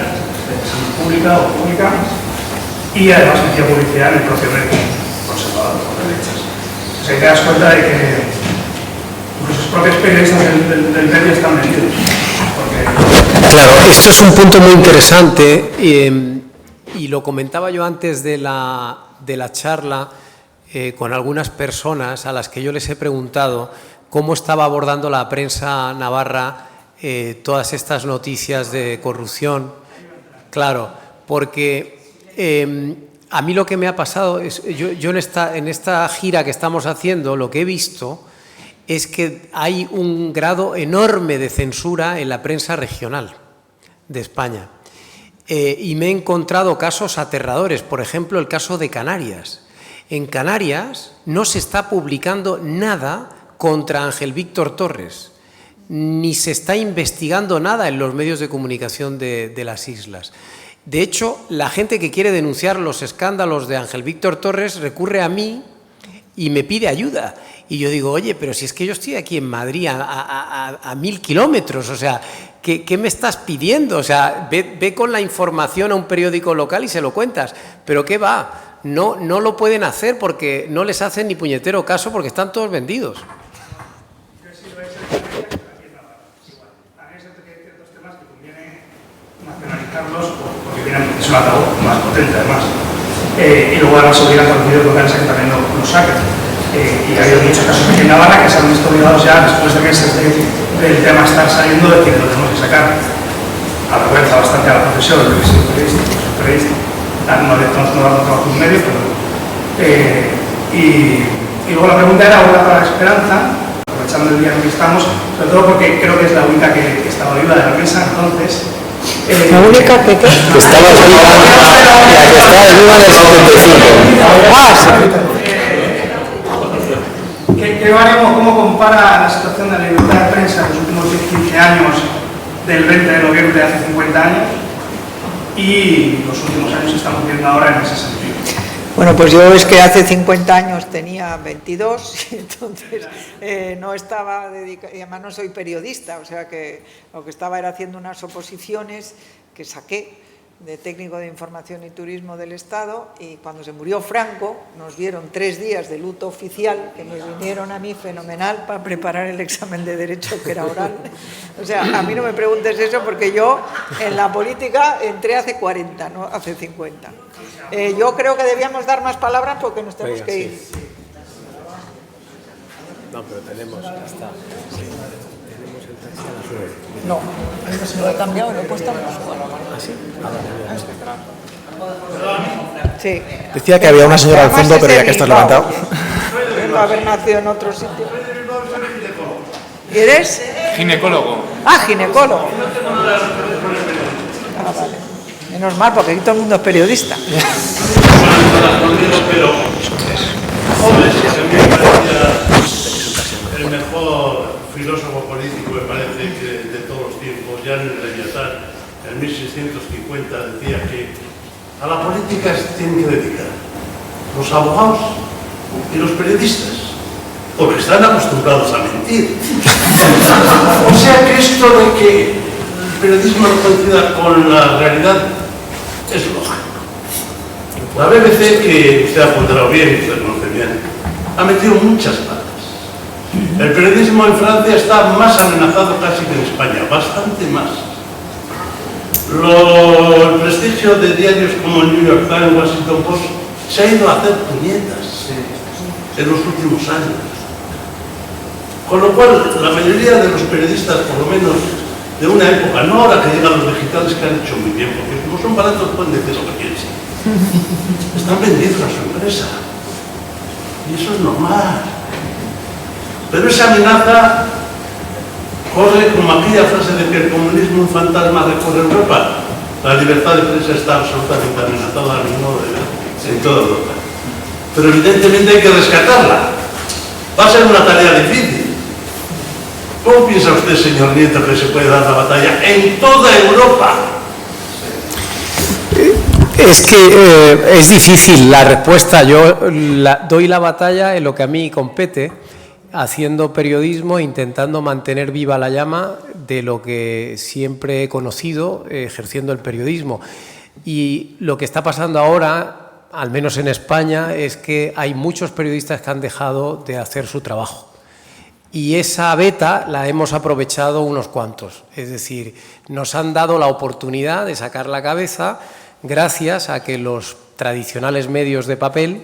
Speaker 9: salud pública o pública, y además metía publicidad en el propio medio, conservador por derechas. O sea, te das cuenta de que incluso los propios periodistas del medio están metidos.
Speaker 2: Claro, esto es un punto muy interesante y lo comentaba yo antes de la charla con algunas personas a las que yo les he preguntado cómo estaba abordando la prensa navarra todas estas noticias de corrupción. Claro, porque a mí lo que me ha pasado es, yo en esta gira que estamos haciendo, lo que he visto es que hay un grado enorme de censura en la prensa regional de España. Y me he encontrado casos aterradores, por ejemplo, el caso de Canarias. En Canarias no se está publicando nada contra Ángel Víctor Torres, ni se está investigando nada en los medios de comunicación de las islas. De hecho, la gente que quiere denunciar los escándalos de Ángel Víctor Torres recurre a mí y me pide ayuda. Y yo digo, oye, pero si es que yo estoy aquí en Madrid a 1000 kilómetros, o sea, ¿qué me estás pidiendo? O sea, ve con la información a un periódico local y se lo cuentas. ¿Pero qué va? No lo pueden hacer porque no les hacen ni puñetero caso porque están todos vendidos.
Speaker 9: altavoz más potente además. Y luego además obligan a los medios locales a que también lo saquen. Y ha habido muchos casos aquí en Navarra que se han visto obligados ya, después de meses del tema estar saliendo, de que lo tenemos que sacar. Avergüenza bastante a la profesión, yo que soy periodista. No damos trabajo en medio, pero... y luego la pregunta era ahora para la Esperanza, aprovechando el día en que estamos, sobre todo porque creo que es la única que estaba viva de la mesa, entonces...
Speaker 3: ¿La única que qué?
Speaker 10: Que estaba viva, la que estaba viva en el 75.
Speaker 9: ¿Cómo compara la situación de la libertad de prensa en los últimos 15 años del 20 de noviembre de hace 50 años y los últimos años que estamos viendo ahora en ese sentido?
Speaker 3: Bueno, pues yo es que hace 50 años tenía 22, y entonces no estaba dedicada, y además no soy periodista, o sea que lo que estaba era haciendo unas oposiciones que saqué de técnico de información y turismo del Estado, y cuando se murió Franco nos dieron 3 días de luto oficial que me vinieron a mí fenomenal para preparar el examen de Derecho, que era oral. O sea, a mí no me preguntes eso porque yo en la política entré hace 40, no hace 50. Yo creo que debíamos dar más palabras porque nos tenemos que ir.
Speaker 2: Sí. No, pero tenemos, ya está. Sí. Tenemos el taxi a las 9.
Speaker 3: No, lo he cambiado, lo he puesto a las 4.
Speaker 2: ¿Ah, sí?
Speaker 3: Sí.
Speaker 1: Decía que había una señora al fondo, pero ya que estás levantado.
Speaker 3: Debo haber nacido en otro sitio. ¿Eres?
Speaker 4: Ginecólogo.
Speaker 3: Ah, ginecólogo. Ah, vale. Menos mal, porque aquí todo el mundo es periodista.
Speaker 11: Pero, joven, si a mí me parecía el mejor filósofo político, me parece, que de todos los tiempos, ya en el Leviatán, en 1650, decía que a la política se tienen que dedicar los abogados y los periodistas, porque están acostumbrados a mentir. O sea que esto de que el periodismo no coincida con la realidad es lógico. La BBC, que usted ha ponderado bien, usted conoce bien, ha metido muchas patas. El periodismo en Francia está más amenazado casi que en España, bastante más. El prestigio de diarios como el New York Times, Washington Post, se ha ido a hacer puñetas en los últimos años. Con lo cual, la mayoría de los periodistas, por lo menos de una época, no ahora que llegan los digitales, que han hecho muy bien, porque como son baratos pueden decir lo que piensen. Están vendidos a su empresa. Y eso es normal. Pero esa amenaza corre como aquella frase de que el comunismo un fantasma recorre Europa. La libertad de prensa está absolutamente amenazada a mi modo de ver en toda Europa. Pero evidentemente hay que rescatarla. Va a ser una tarea difícil. ¿Cómo piensa usted, señor Nieto, que se puede dar la batalla en toda Europa?
Speaker 2: Es que es difícil la respuesta. Yo doy la batalla en lo que a mí compete, haciendo periodismo, intentando mantener viva la llama de lo que siempre he conocido, ejerciendo el periodismo. Y lo que está pasando ahora, al menos en España, es que hay muchos periodistas que han dejado de hacer su trabajo. Y esa beta la hemos aprovechado unos cuantos. Es decir, nos han dado la oportunidad de sacar la cabeza gracias a que los tradicionales medios de papel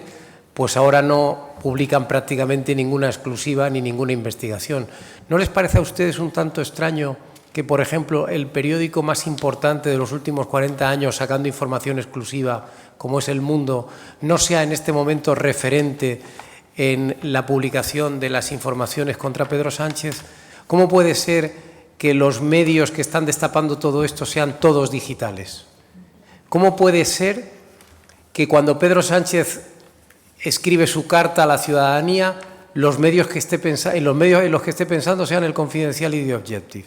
Speaker 2: pues ahora no publican prácticamente ninguna exclusiva ni ninguna investigación. ¿No les parece a ustedes un tanto extraño que, por ejemplo, el periódico más importante de los últimos 40 años sacando información exclusiva, como es El Mundo, no sea en este momento referente en la publicación de las informaciones contra Pedro Sánchez? ¿Cómo puede ser que los medios que están destapando todo esto sean todos digitales? ¿Cómo puede ser que cuando Pedro Sánchez escribe su carta a la ciudadanía, los medios en los medios en los que esté pensando sean El Confidencial y The Objective?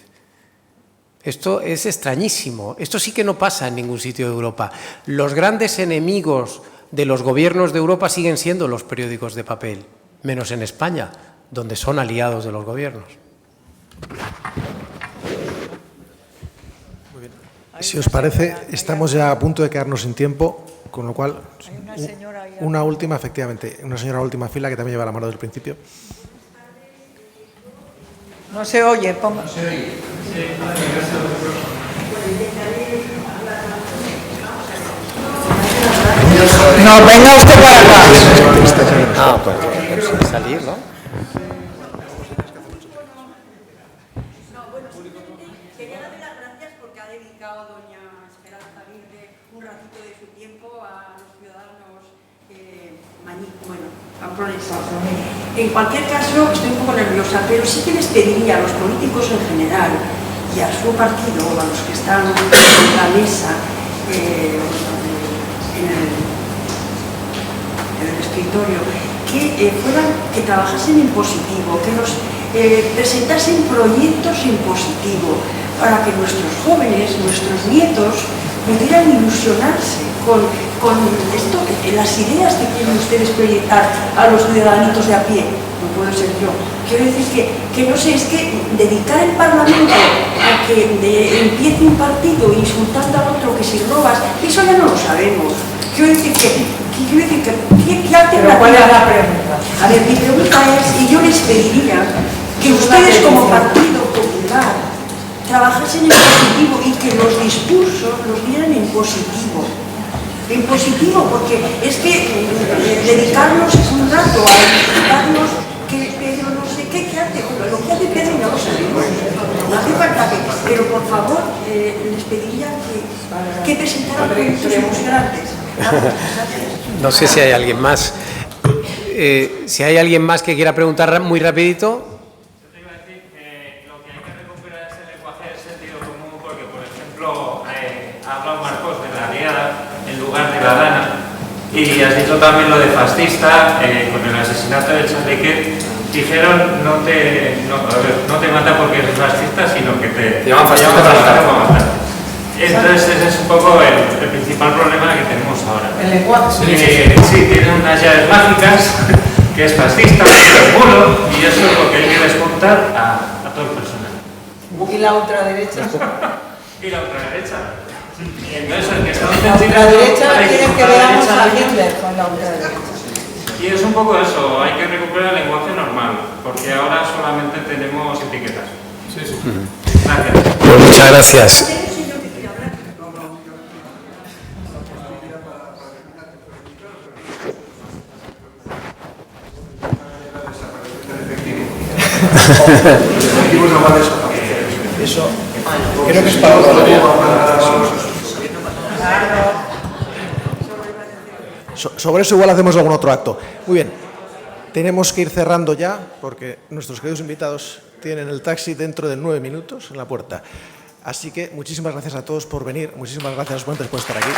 Speaker 2: Esto es extrañísimo. Esto sí que no pasa en ningún sitio de Europa. Los grandes enemigos de los gobiernos de Europa siguen siendo los periódicos de papel, menos en España, donde son aliados de los gobiernos.
Speaker 1: Si os parece, estamos ya a punto de quedarnos sin tiempo, con lo cual, una última, efectivamente, una señora última fila que también lleva la mano del principio.
Speaker 3: No se oye, ponga.
Speaker 11: No se oye.
Speaker 3: No, venga usted para acá.
Speaker 2: Ah, pues salir, ¿no?
Speaker 12: Quería darle las gracias porque ha dedicado doña Esperanza Aguirre un ratito de su tiempo a los ciudadanos pamproneses. En cualquier caso, estoy un poco nerviosa, pero sí que les pediría a los políticos en general y a su partido o a los que están en la mesa en el escritorio que trabajasen en positivo, que nos presentasen proyectos en positivo para que nuestros jóvenes, nuestros nietos pudieran ilusionarse con esto, las ideas que quieren ustedes proyectar a los ciudadanitos de a pie. No puedo ser yo. Quiero decir que no sé, es que dedicar el Parlamento a que empiece un partido insultando al otro, que si robas, eso ya no lo sabemos. Quiero decir ¿qué alternativa?
Speaker 3: ¿Cuál es la pregunta?
Speaker 12: A ver, mi pregunta es, y yo les pediría que ustedes como Partido Popular trabajasen en positivo y que los discursos los dieran en positivo. En positivo, porque es que dedicarnos un rato a explicarnos que Pedro no sé qué hace, lo que hace Pedro no lo sabemos. No hace falta que, pero por favor, les pediría que presentaran proyectos emocionantes.
Speaker 2: No sé si hay alguien más. Si hay alguien más que quiera preguntar muy rapidito.
Speaker 13: Yo te iba a decir que lo que hay que recuperar es el lenguaje del sentido común, porque, por ejemplo, ha hablado Marcos de la aliada en lugar de la dana, y has dicho también lo de fascista, con el asesinato de Charlie Kirk. Dijeron, no te mata porque eres fascista, sino que te
Speaker 4: llaman fascista para matar.
Speaker 13: Entonces ese es un poco el principal problema que tenemos ahora.
Speaker 3: El lenguaje.
Speaker 13: Sí, tienen unas llaves mágicas, que es fascista, seguro, y eso es lo que hay que desmontar a todo el personal.
Speaker 3: ¿Y la ultraderecha?
Speaker 13: ¿Y la ultraderecha? Y entonces el que está
Speaker 3: La ultraderecha quieren que veamos a Hitler con la ultraderecha.
Speaker 13: Y es un poco eso, hay que recuperar el lenguaje normal, porque ahora solamente tenemos etiquetas. Sí. Gracias.
Speaker 2: Pues muchas gracias.
Speaker 1: Eso creo que es para otro día. Sobre eso igual hacemos algún otro acto. Muy bien, tenemos que ir cerrando ya porque nuestros queridos invitados tienen el taxi dentro de 9 minutos en la puerta. Así que muchísimas gracias a todos por venir, muchísimas gracias a los ponentes por estar aquí.